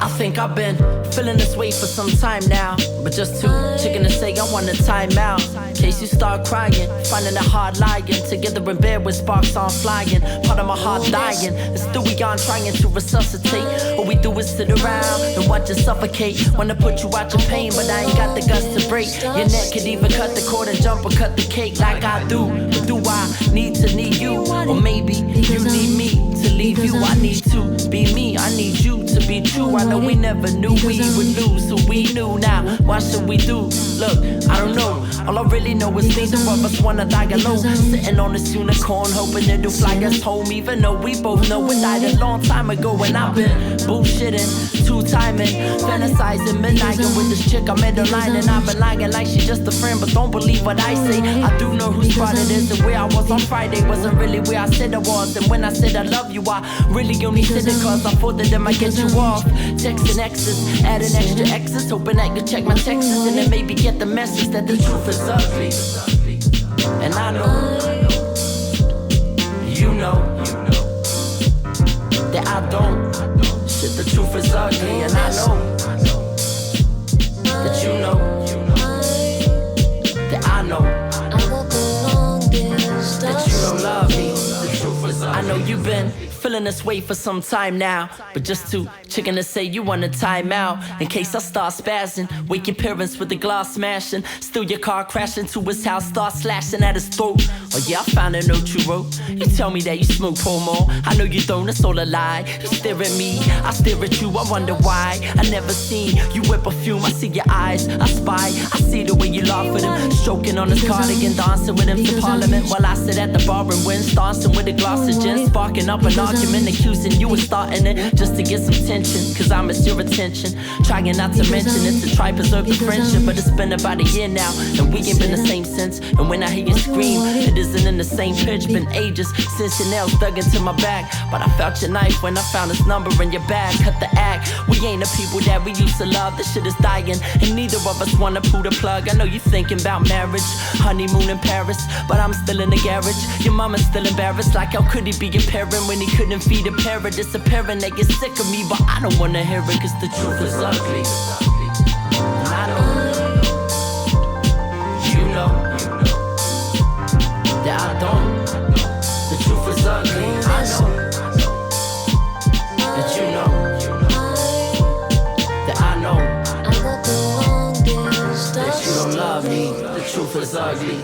I think I've been feeling this way for some time now, but just too chicken to say I want a time out. In case you start crying, finding it hard lying together in bed with sparks on flying. Part of my heart dying, and still we on trying to resuscitate. All we do is sit around and watch it suffocate. Wanna put you out your pain, but I ain't got the guts to break. Your neck could even cut the cord and jump or cut the cake like I do. But do I need you? Or maybe you need me to leave you. I need to be me, I need you to be true. I know we never knew we would lose, so we knew now. What should we do? Look, I don't know. All I really know is neither of us wanna die alone. Sitting on this unicorn, hoping it'll fly us home. Even though we both know it died a long time ago. And I've been bullshitting, two-timing, fantasizing, midnight with this chick I met online. And I've been lying like she's just a friend, but don't believe what I say. I do know whose spot it is, and where I was on Friday wasn't really where I said I was. And when I said I love you, I really only said it cause I thought that it might get you off. checks and X's, adding extra X's, hoping I can check my texts and then maybe get the message that the truth is ugly. And I know, you know, that I don't. Shit, the truth is ugly, and I know that you know that I know that you don't love me. The truth is ugly. I know you've been feeling this way for some time now, but just too chicken to say you want a timeout. In case I start spazzing, wake your parents with the glass smashing, steal your car, crash into his house, start slashing at his throat. Oh yeah, I found a note you wrote. You tell me that you smoke promo. I know you don't, it's all a lie. You stare at me, I stare at you, I wonder why. I never seen you whip a fume, I see your eyes, I spy. I see the way you laugh at him, stroking on his cardigan, dancing with him to Parliament, while I sit at the bar and win, dancing with a glass of gin, sparking up an argument, accusing you of starting it just to get some tension, cause I miss your attention. Trying not to mention it to try preserve the friendship, but it's been about a year now, and we ain't been the same since. And when I hear you scream, it isn't in the same pitch. Been ages since your nails dug into my back, but I felt your knife when I found his number in your bag. Cut the act, we ain't the people that we used to love. This shit is dying, and neither of us wanna pull the plug. I know you thinking about marriage, honeymoon in Paris, but I'm still in the garage. Your mama's still embarrassed, like how could he be a parent when he couldn't feed a parrot? It's apparent that you're sick of me, but I don't wanna hear it, cause the truth is ugly. And I know, you know, that I don't. The truth is ugly, I know, that you know, that I know, that you don't love me. The truth is ugly.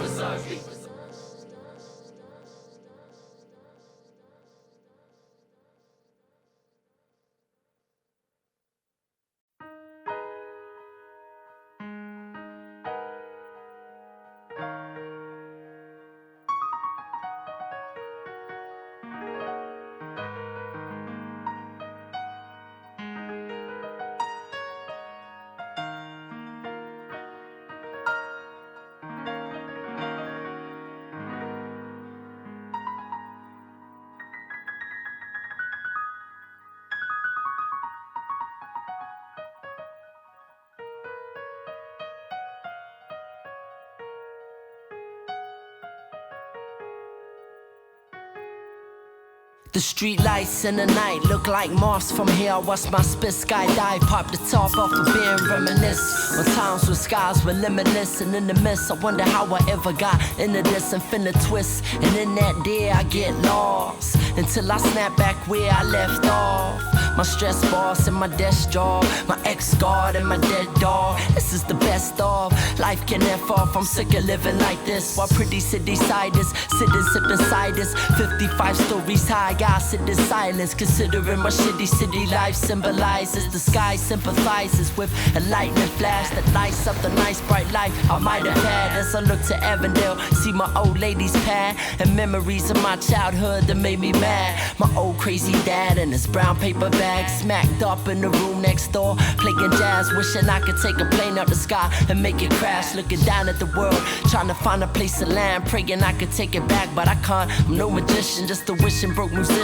The street lights in the night look like moths from here. I watch my spit skydive, pop the top off the beer and reminisce on times when skies were limitless. And in the mist, I wonder how I ever got into this infinite twist. And in that day, I get lost until I snap back where I left off. My stress boss and my desk job, my ex-guard and my dead dog. This is the best of. Life can end off, I'm sick of living like this. While pretty city-siders sitting sipping ciders, 55 stories high, I sit in silence, considering my shitty city life symbolizes. The sky sympathizes with a lightning flash that lights up the nice bright life I might have had. As I look to Avantdale, see my old lady's pad and memories of my childhood that made me mad. My old crazy dad and his brown paper bag, smacked up in the room next door, playing jazz, wishing I could take a plane out the sky and make it crash. Looking down at the world, trying to find a place to land, praying I could take it back, but I can't. I'm no magician, just a wishing broke musician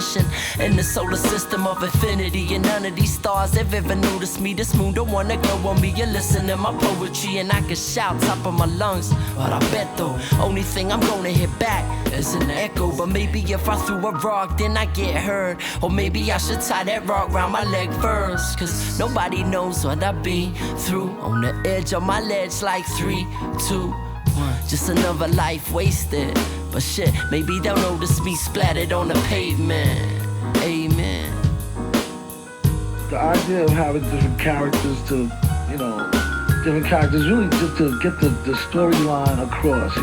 in the solar system of infinity. And none of these stars have ever noticed me. This moon don't wanna go on me. You listen to my poetry and I can shout top of my lungs, but I bet though, only thing I'm gonna hit back is an echo. But maybe if I threw a rock, then I get heard. Or maybe I should tie that rock round my leg first, cause nobody knows what I've been through. On the edge of my ledge like 3, 2, 1. Just another life wasted. But shit, maybe they'll notice me splattered on the pavement. Amen. The idea of having different characters to, different characters, really just to get the storyline across.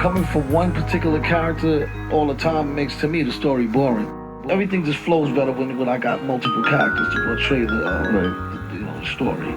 Coming from one particular character all the time makes, to me, the story boring. Everything just flows better when I got multiple characters to portray the story.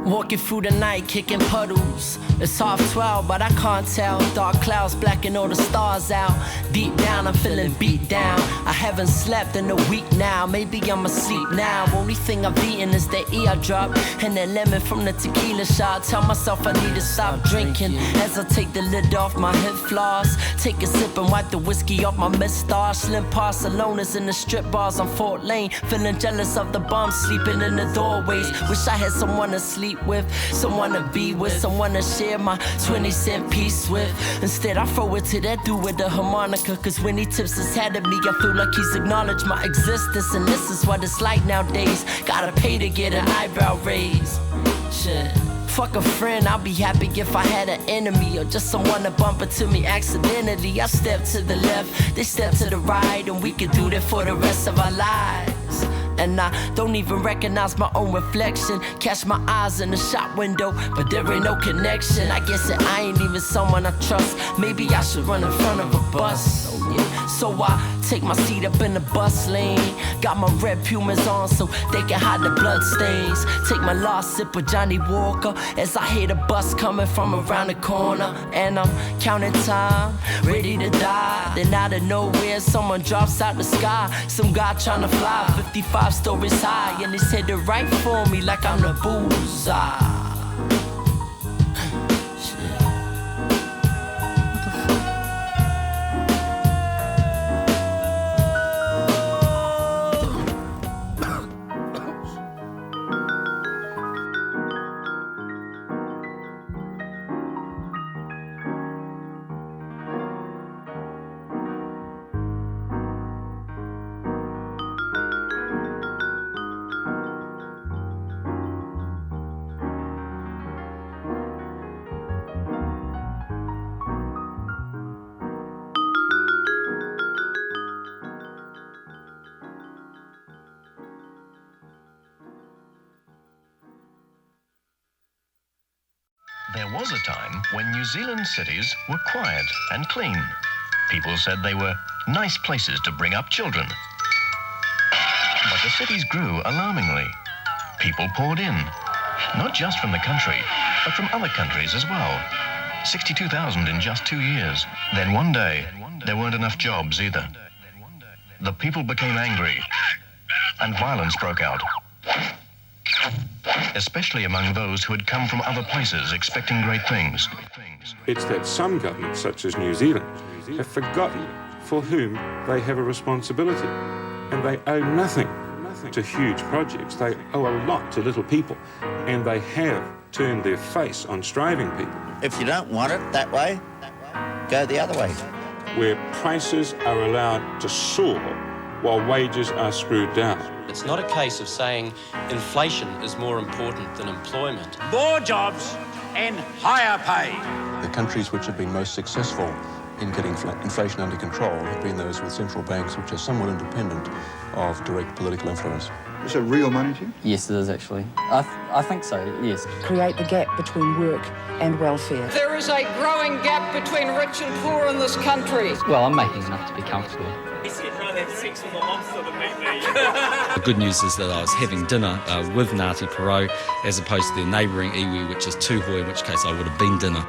Walking through the night, kicking puddles. It's 12:30, but I can't tell. Dark clouds blacking all the stars out. Deep down, I'm feeling beat down. I haven't slept in a week now. Maybe I'm asleep now. Only thing I've eaten is the eardrop and that lemon from the tequila shot. Tell myself I need to stop drinking as I take the lid off my hip floss. Take a sip and wipe the whiskey off my moustache. Slim Barcelona's in the strip bars on Fort Lane. Feeling jealous of the bums sleeping in the doorways. Wish I had someone to sleep with, someone to be with, someone to share my 20-cent piece with. Instead I throw it to that dude with the harmonica, cause when he tips his head at me I feel like he's acknowledged my existence. And this is what it's like nowadays. Gotta pay to get an eyebrow raise. Shit. Fuck a friend, I'll be happy if I had an enemy, or just someone to bump into me accidentally. I step to the left, they step to the right, and we could do that for the rest of our lives. And I don't even recognize my own reflection. Catch my eyes in the shop window, but there ain't no connection. I guess that I ain't even someone I trust. Maybe I should run in front of a bus. So I take my seat up in the bus lane. Got my red Pumas on so they can hide the blood stains. Take my last sip of Johnny Walker as I hear the bus coming from around the corner. And I'm counting time, ready to die. Then out of nowhere someone drops out the sky. Some guy trying to fly 55 stories high, and he's headed right for me like I'm the bullseye. There was a time when New Zealand cities were quiet and clean. People said they were nice places to bring up children. But the cities grew alarmingly. People poured in, not just from the country, but from other countries as well. 62,000 in just 2 years. Then one day, there weren't enough jobs either. The people became angry, and violence broke out. Especially among those who had come from other places expecting great things. It's that some governments, such as New Zealand, have forgotten for whom they have a responsibility. And they owe nothing to huge projects. They owe a lot to little people. And they have turned their face on striving people. If you don't want it that way, go the other way. Where prices are allowed to soar while wages are screwed down. It's not a case of saying inflation is more important than employment. More jobs and higher pay. The countries which have been most successful in getting inflation under control have been those with central banks which are somewhat independent of direct political influence. Is it real money to you? Yes, it is actually. I think so, yes. Create the gap between work and welfare. There is a growing gap between rich and poor in this country. Well, I'm making enough to be comfortable. The good news is that I was having dinner with Ngāti Porou as opposed to their neighbouring iwi, which is Tūhoe, in which case I would have been dinner.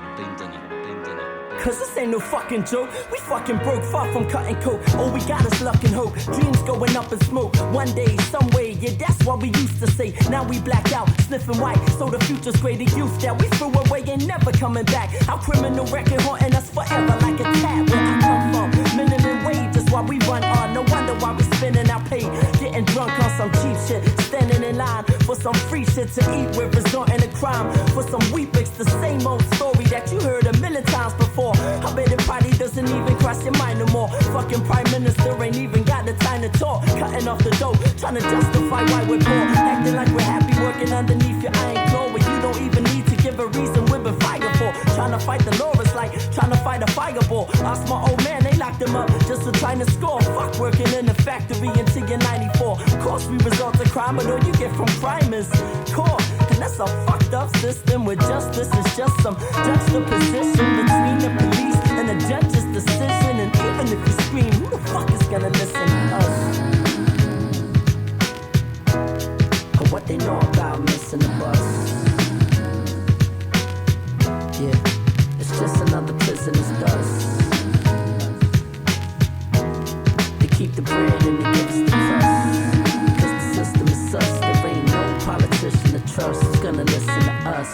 Cause this ain't no fucking joke. We fucking broke, far from cutting coke. All we got is luck and hope. Dreams going up in smoke. One day, some way, yeah, that's what we used to say. Now we blacked out, sniffing white. So the future's great. The youth that we threw away ain't never coming back. Our criminal record haunting us forever like a tab. Where I come from, minimum wage is why we run on. No wonder why we spending our pay. Getting drunk on some cheap shit. Standing in line for some free shit to eat with. Resorting to crime for some Weet-Bix. The same old story that you heard a million times before. I bet the party doesn't even cross your mind no more. Fucking prime minister ain't even got the time to talk. Cutting off the dope, trying to justify why we're poor. Acting like we're happy working underneath your iron claw. When you don't even need to give a reason we've been fighting for. Trying to fight the law is like trying to fight a fireball. Ask my old man, they locked him up just for trying to score. Fuck working in the factory until you're 94. Of course we resort to crime, but all you get from crime is core. And that's a fucked up system where justice is just some juxtaposition between the police and the judge's decision. And even if you scream, who the fuck is gonna listen to us? Or what they know about missing the bus? keep the bread and they give us the crust. Cause the system is sus, there ain't no politician to trust who's gonna listen to us.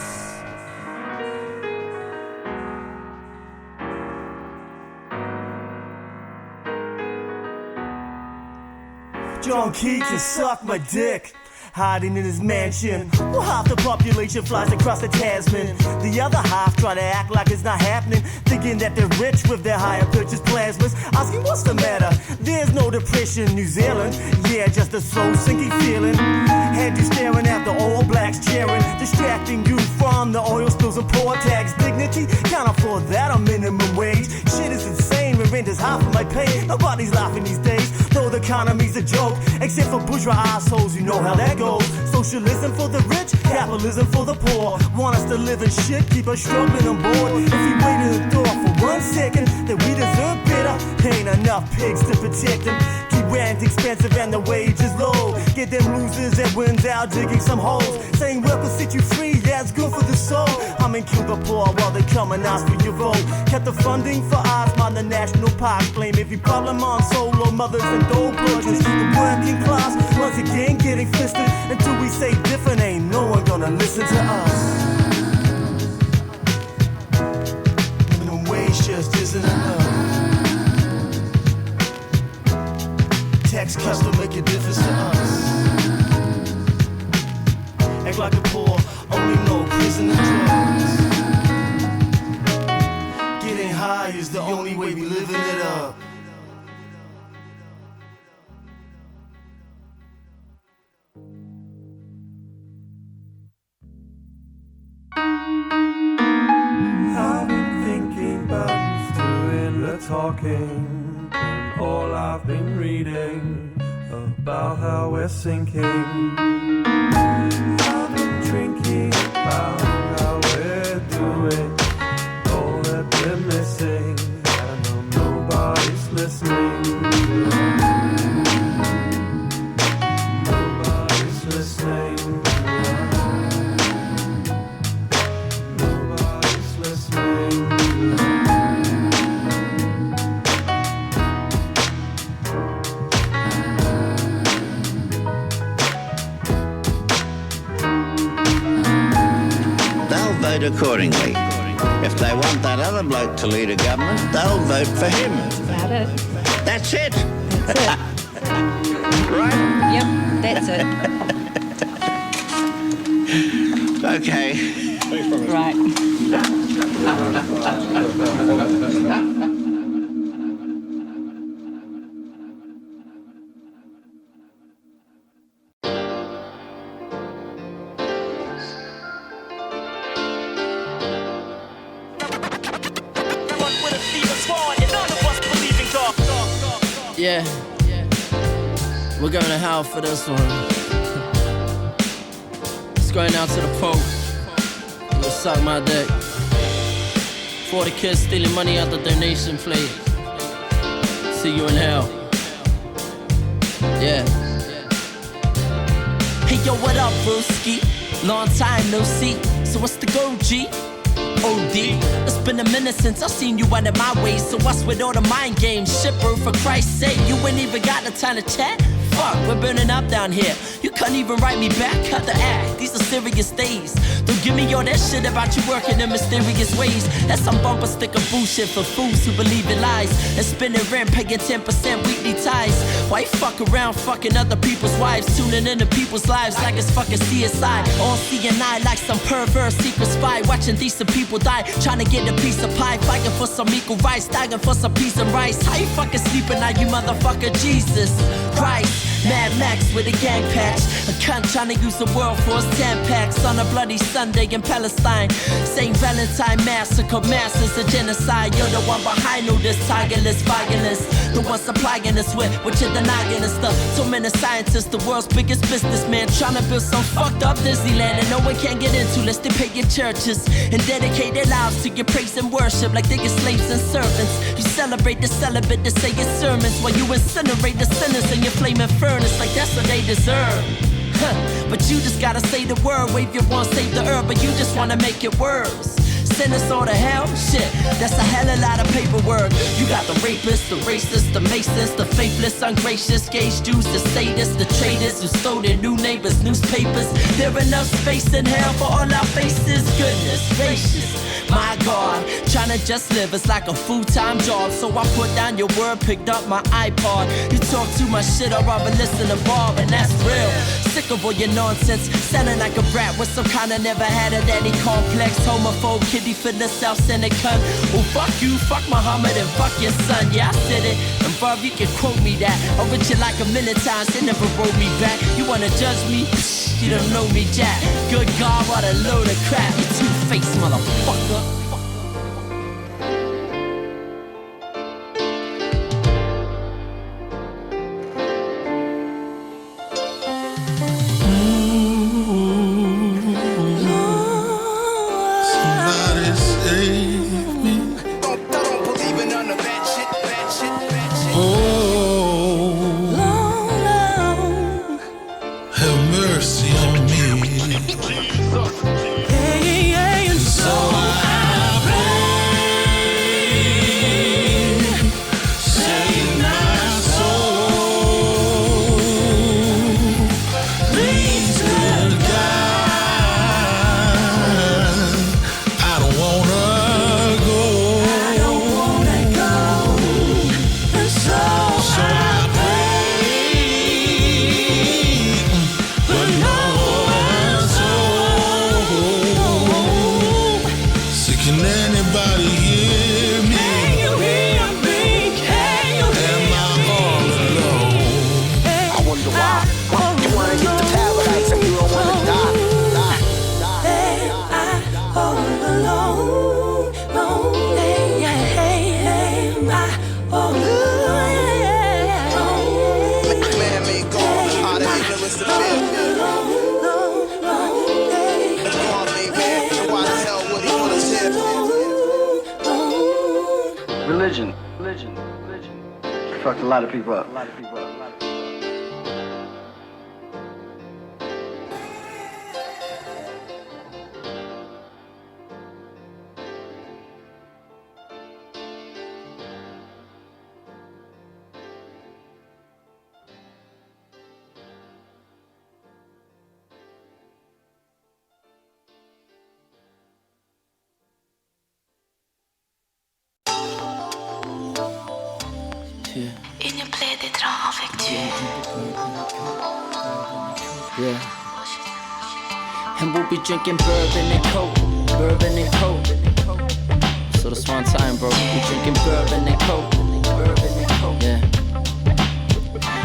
John Key can suck my dick. Hiding in his mansion, well, half the population flies across the Tasman. The other half try to act like it's not happening, thinking that they're rich with their higher purchase plasmas. Asking what's the matter? There's no depression in New Zealand. Yeah, just a slow sinking feeling. Had you staring at the all blacks cheering, distracting you from the oil spills and poor tax. Dignity, can't afford that on minimum wage. Shit is insane, rent is half of my pay. Nobody's laughing these days, though the economy's a joke. Except for bourgeois assholes, you know how that goes. Socialism for the rich, capitalism for the poor. Want us to live in shit, keep us struggling on board. If we wait in the door for 1 second, then we deserve better. Ain't enough pigs to protect them. Keep rent expensive and the wage is low. Get them losers and wins out digging some holes. Saying work will set you free, that's good for the soul. I'm in Cuba poor while they come and ask for your vote. Cut the funding for Ozma, the national parks. Blame every problem on solo mothers and dole plungers. The working class once again getting fisted. Until we say different, ain't no one gonna listen to us. Minimum wage just isn't enough. Tax cuts don't make a difference to us. Act like the poor only know prison and drugs. Getting high is the only way we living it up. I've been thinking about who's doing the talking, and all I've been reading about how we're sinking. I've been drinking about how we're doing, all that we're missing. I know nobody's listening. Nobody's listening. Vote accordingly. If they want that other bloke to lead a government, they'll vote for him. That's it. That's it. Right? Yep, that's it. Okay. Right. Yeah, we're going to hell for this one. It's going out to the Pope. You'll suck my dick. For the kids stealing money out the donation plate. See you in hell. Yeah. Hey yo, what up, broski? Long time no see. So what's the go, G? OD. It's been a minute since I've seen you out of my way. So what's with all the mind games? Shipper, for Christ's sake, you ain't even got the time to chat? Fuck, we're burning up down here. You couldn't even write me back, cut the act. These are serious days. Don't give me all that shit about you working in mysterious ways. That's some bumper sticker bullshit for fools who believe in lies. And spending rent, paying 10% weekly ties. Why you fuck around fucking other people's wives? Tuning into people's lives like it's fucking CSI. All CNI like some perverse secret spy. Watching decent people die, trying to get a piece of pie. Fighting for some equal rights, dying for some peace and rice. How you fucking sleeping now, you motherfucker? Jesus Christ. Mad Max with a gang patch. A cunt trying to use the world for his 10 packs on a bloody Sunday in Palestine. St. Valentine massacre, masses of genocide. You're the one behind all this tigerless violence. The one supplying us with what you're denying us stuff. So many scientists, the world's biggest businessman, trying to build some fucked up Disneyland and no one can get into unless they pay your churches and dedicate their lives to your praise and worship like they get slaves and servants. You celebrate the celibate to say your sermons while you incinerate the sinners in your flaming furnace like that's what they deserve. But you just gotta say the word, wave your wand, save the herb, but you just wanna make it worse. send us all to hell? Shit, that's a hell of a lot of paperwork. You got the rapists, the racists, the masons, the faithless, ungracious, gays, Jews, the sadists, the traitors who stole their new neighbors, newspapers. There enough space in hell for all our faces. Goodness gracious, my God, tryna just live is like a full-time job. So I put down your word, picked up my iPod. You talk too much shit, I'd rather listen to Bob, and that's real. Sick of all your nonsense, sounding like a brat with some kind of never had a daddy complex. Homophobe, kiddie for the self-centered cunt. Oh, fuck you, fuck Muhammad, and fuck your son. Yeah, I said it, and bruv, you can quote me that. I read you like a million times, they never wrote me back. You wanna judge me? Psh, you don't know me, Jack. Good God, what a load of crap. You two-faced motherfucker. Religion. Fucked a lot of people up. Il nous plaît d'être affectueux. Yeah. And we'll be drinking bourbon and coke, bourbon and coke. So that's one time, bro. We'll be drinking bourbon and coke, bourbon and coke. Yeah.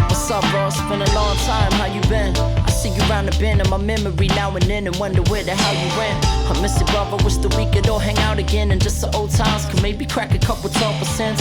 What's up, bro? It's been a long time. How you been? I see you round the bend in my memory now and then, and wonder where the hell you went. I miss it, brother. Wish that we could all hang out again, and just the old times could maybe crack a couple 12%.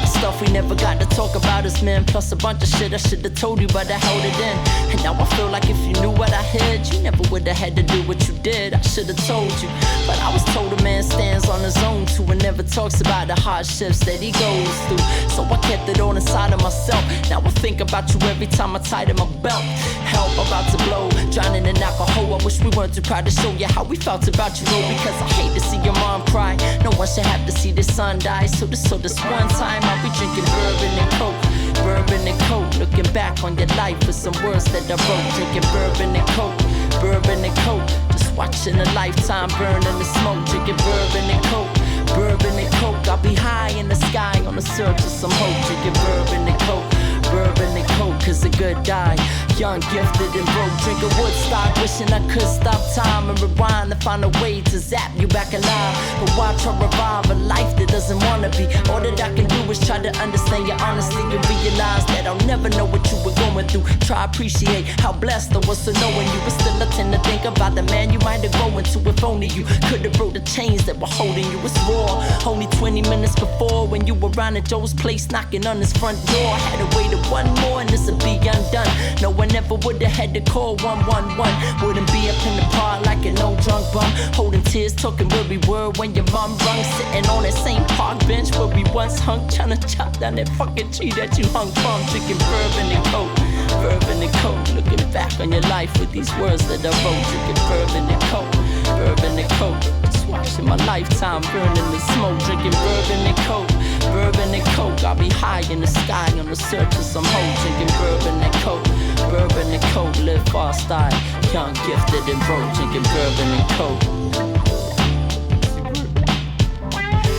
Stuff we never got to talk about as men, plus a bunch of shit I should've told you, but I held it in. And now I feel like if you knew what I heard, you never would've had to do what you did. I should've told you, but I was told a man stands on his own too, and never talks about the hardships that he goes through. So I kept it all inside of myself. Now I think about you every time I tighten my belt. Help about to blow, drowning in alcohol. I wish we weren't too proud to show you how we felt about you, though, because I hate to see your mom cry. No one should have to see their son die. So this one time I'll be drinking bourbon and coke, bourbon and coke. Looking back on your life with some words that I wrote. Drinking bourbon and coke, bourbon and coke. Just watching a lifetime burn in the smoke. Drinking bourbon and coke, bourbon and coke. I'll be high in the sky on the search of some hope. Drinking bourbon and coke, bourbon and coke. Cause a good die, young, gifted and broke. Drinking Woodstock, wishing I could stop time and rewind to find a way to zap you back alive. But watch her revive a life that doesn't wanna be. All that I can do is try to understand your honesty and realize that I'll never know what you were going through. Try appreciate how blessed I was to knowing you, but still I tend to think about the man you might have grown into. If only you could have broke the chains that were holding you. It's raw. Only 20 minutes before, when you were around at Joe's place knocking on his front door, I had to wait one more and this'll be undone. No one ever would've had to call 111. Wouldn't be up in the park like an old drunk bum, holding tears, talking where we were when your mom rung, sitting on that same park bench where we once hung, trying to chop down that fucking tree that you hung from. Drinking bourbon and coke, bourbon and coke. Looking back on your life with these words that I wrote. Drinking bourbon and coke, bourbon and coke. watching my lifetime burning the smoke, drinking bourbon and coke. Bourbon and coke, I'll be high in the sky on the search of some hope. Drinking bourbon and coke, bourbon and coke. Live fast, die, young, gifted and broke. Drinking bourbon and coke.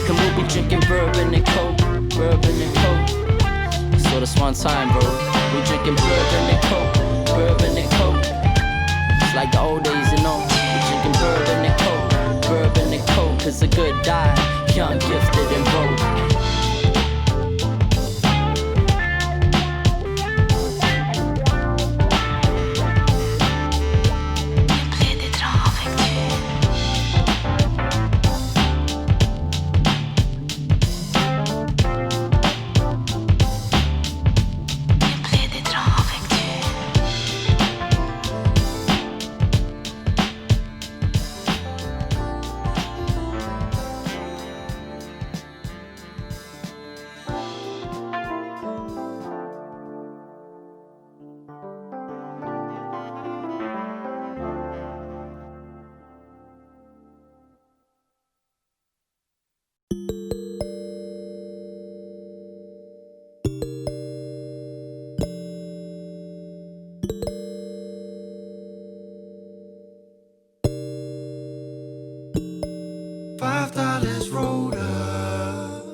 And we'll be drinking bourbon and coke, bourbon and coke. So this one time, bro, we drinking bourbon and coke, bourbon and coke. It's like the old days, you know. We drinking bourbon and coke, bourbon and coke. It's a good die, young, gifted and broke. $5 rolled up,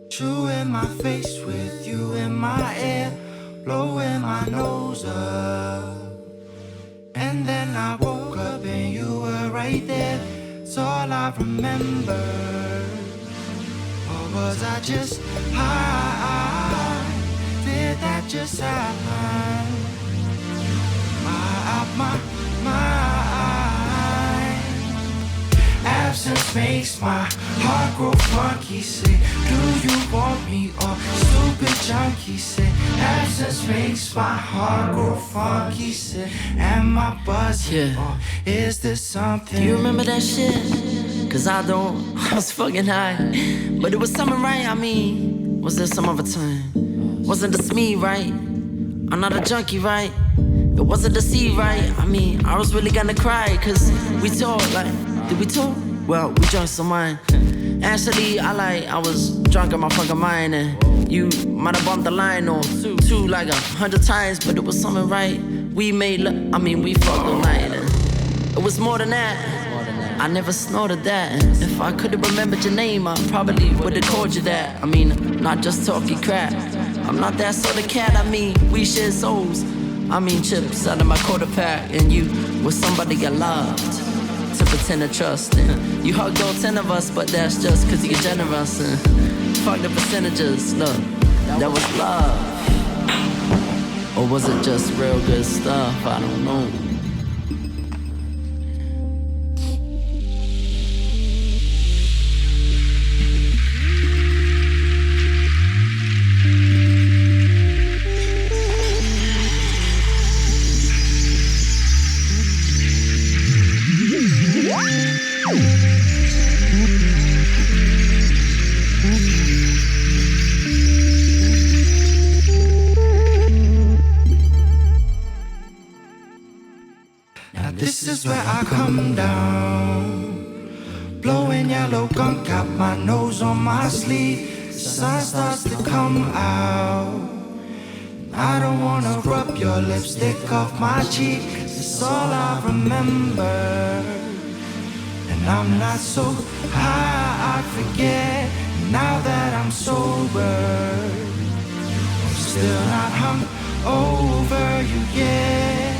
chewing my face with you in my ear, blowing my nose up. And then I woke up and you were right there. It's all I remember. Or was I just high? Did that just happen? My absence makes my heart grow funky. Say, do you want me or stupid junkie? Say, absence makes my heart grow funky. Say, am I buzzing or is this something? Do you remember that shit? Cause I don't, I was fucking high. But it was something right, I mean, was there some other time? Wasn't this me, right? I'm not a junkie, right? It wasn't the sea, right? I mean, I was really gonna cry. Cause we talked, like, did we talk? Well, we drank some wine. Actually, I was drunk in my fucking mind. And you might have bumped the line or two like 100 times. But it was something right. We made love, I mean, we fucked all night. And it was more than that. I never snorted that. If I could've remembered your name, I probably would've called you that. I mean, not just talking crap. I'm not that sort of cat, I mean, we share souls. I mean, chips out of my quarter pack. And you was somebody I loved to pretend to trust. And you hugged all 10 of us, but that's just cause you're generous. And fuck the percentages, look, that was love. Or was it just real good stuff? I don't know. This is where I come down, blowing yellow gunk out my nose on my sleeve. The sun starts to come out. I don't wanna rub your lipstick off my cheek. It's all I remember. And I'm not so high, I forget. Now that I'm sober, I'm still not hung over you yet.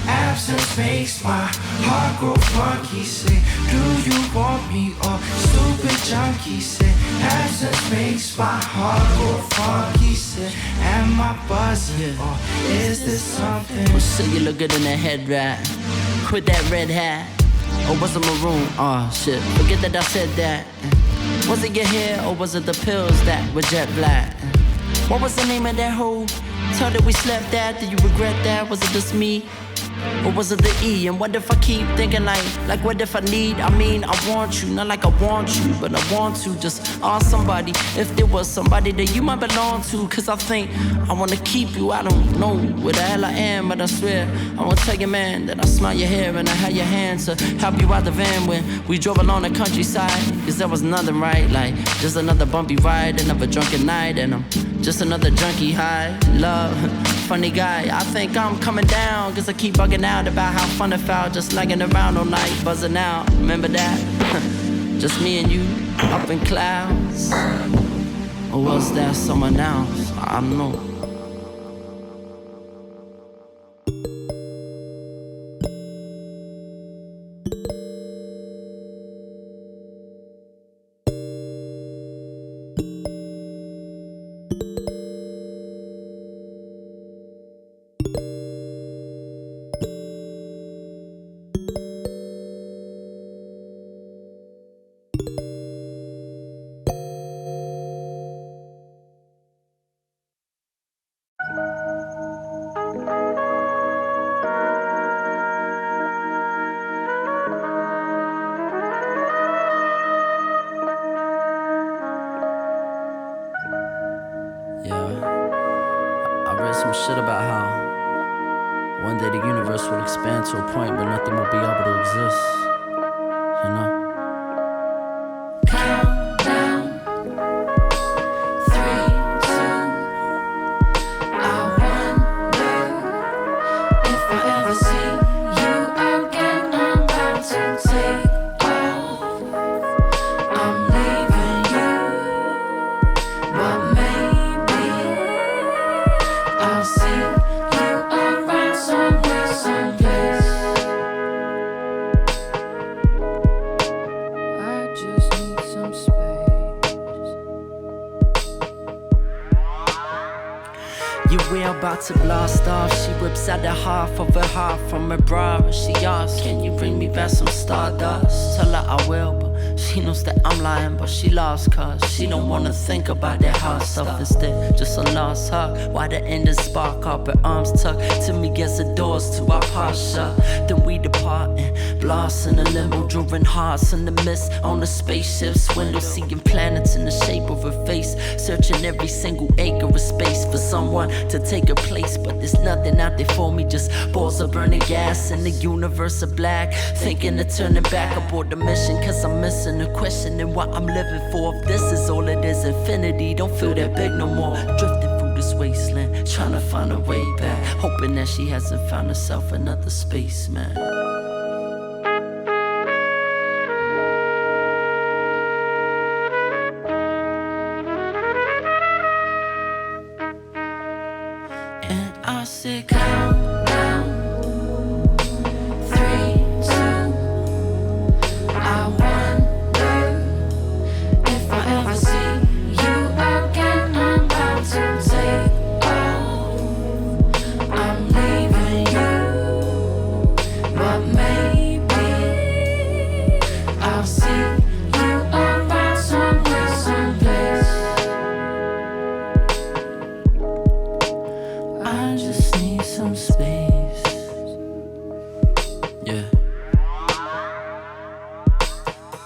Absence makes my heart grow funky. Say, do you want me or stupid junkie? Say, absence makes my heart grow funky. Say, am I buzzing or is this something? Well, shit, you look good in that head wrap. Quit that red hat. Or was it maroon? Oh shit, forget that I said that. Was it your hair or was it the pills that were jet black? What was the name of that hoe? Tell that we slept that. Do you regret that? Was it just me? Or was it the E? And what if I keep thinking like what if I need? I mean, I want you, not like I want you, but I want to just ask somebody if there was somebody that you might belong to. Cause I think I wanna keep you. I don't know where the hell I am, but I swear I wanna tell you, man, that I smell your hair and I held your hand to help you out the van when we drove along the countryside. Cause there was nothing right, like just another bumpy ride, another drunken night, and I'm just another junkie high. Love, funny guy, I think I'm coming down, cause I keep bugging out about how fun it felt, just lagging around all night, buzzing out. Remember that? Just me and you, up in clouds. Or was there someone else? I don't know. Some shit about how one day the universe will expand to a point where nothing will be able to exist, you know? Countdown, 3, 2. I wonder if I ever see you again. I'm about to take off. I'm leaving you, but maybe I'll see you around somewhere, someplace. I just need some space. You we're about to blast off. She whips out the half of her heart from her bra and she asks, can you bring me back some stardust? Tell her I will, but she knows that I'm lying, but she lost cause she don't wanna think about that hard stuff. Instead, just a lost hug. Why the end is spark up, her arms tucked to me against the doors to our posture. Then we depart and blast in a limbo, drawing hearts in the mist on the spaceship swindle, seeing planets in the shape of her face, searching every single acre of space for someone to take her place. But there's nothing out there for me, just balls of burning gas in the universe of black. Thinking of turning back aboard the mission, cause I'm missing the question and what I'm living for. If this is all it is, infinity don't feel that big no more. Drifting through this wasteland, trying to find a way back, hoping that she hasn't found herself another spaceman. And I said, countdown, 3, 2. I wonder if I ever see you again. I'm about to take off. I'm leaving you, but maybe I'll see you around somewhere, someplace. I just need some space. Yeah.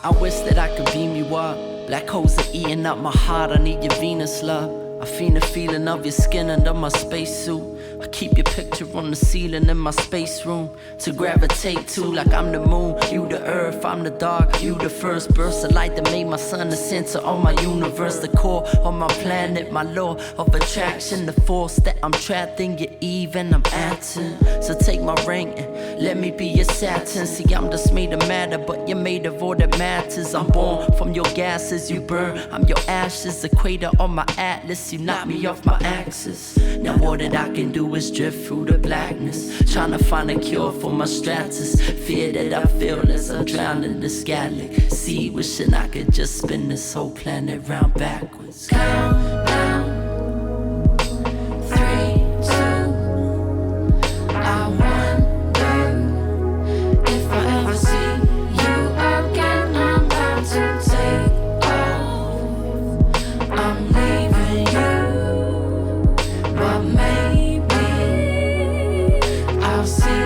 I wish that I could beam you up. Black holes are eating up my heart. I need your Venus love. I feel the feeling of your skin under my spacesuit. I keep your picture on the ceiling in my space room to gravitate to, like I'm the moon, you the earth, I'm the dark, you the first burst of light that made my sun the center of my universe, the core of my planet, my law of attraction, the force that I'm trapped in your Eve and I'm acting. So take my ring and let me be your Saturn. See, I'm just made of matter, but you're made of all that matters. I'm born from your gases, you burn, I'm your ashes, equator on my atlas, you knock me off my axis. Now all that I can do is drift through the blackness, trying to find a cure for my stratus. Fear that I feel as I drown in this galaxy, wishing I could just spin this whole planet round backwards. Countdown, 3, 2. I wonder if I ever see you again. I'm about to take off. I'm leaving you, but maybe I'll see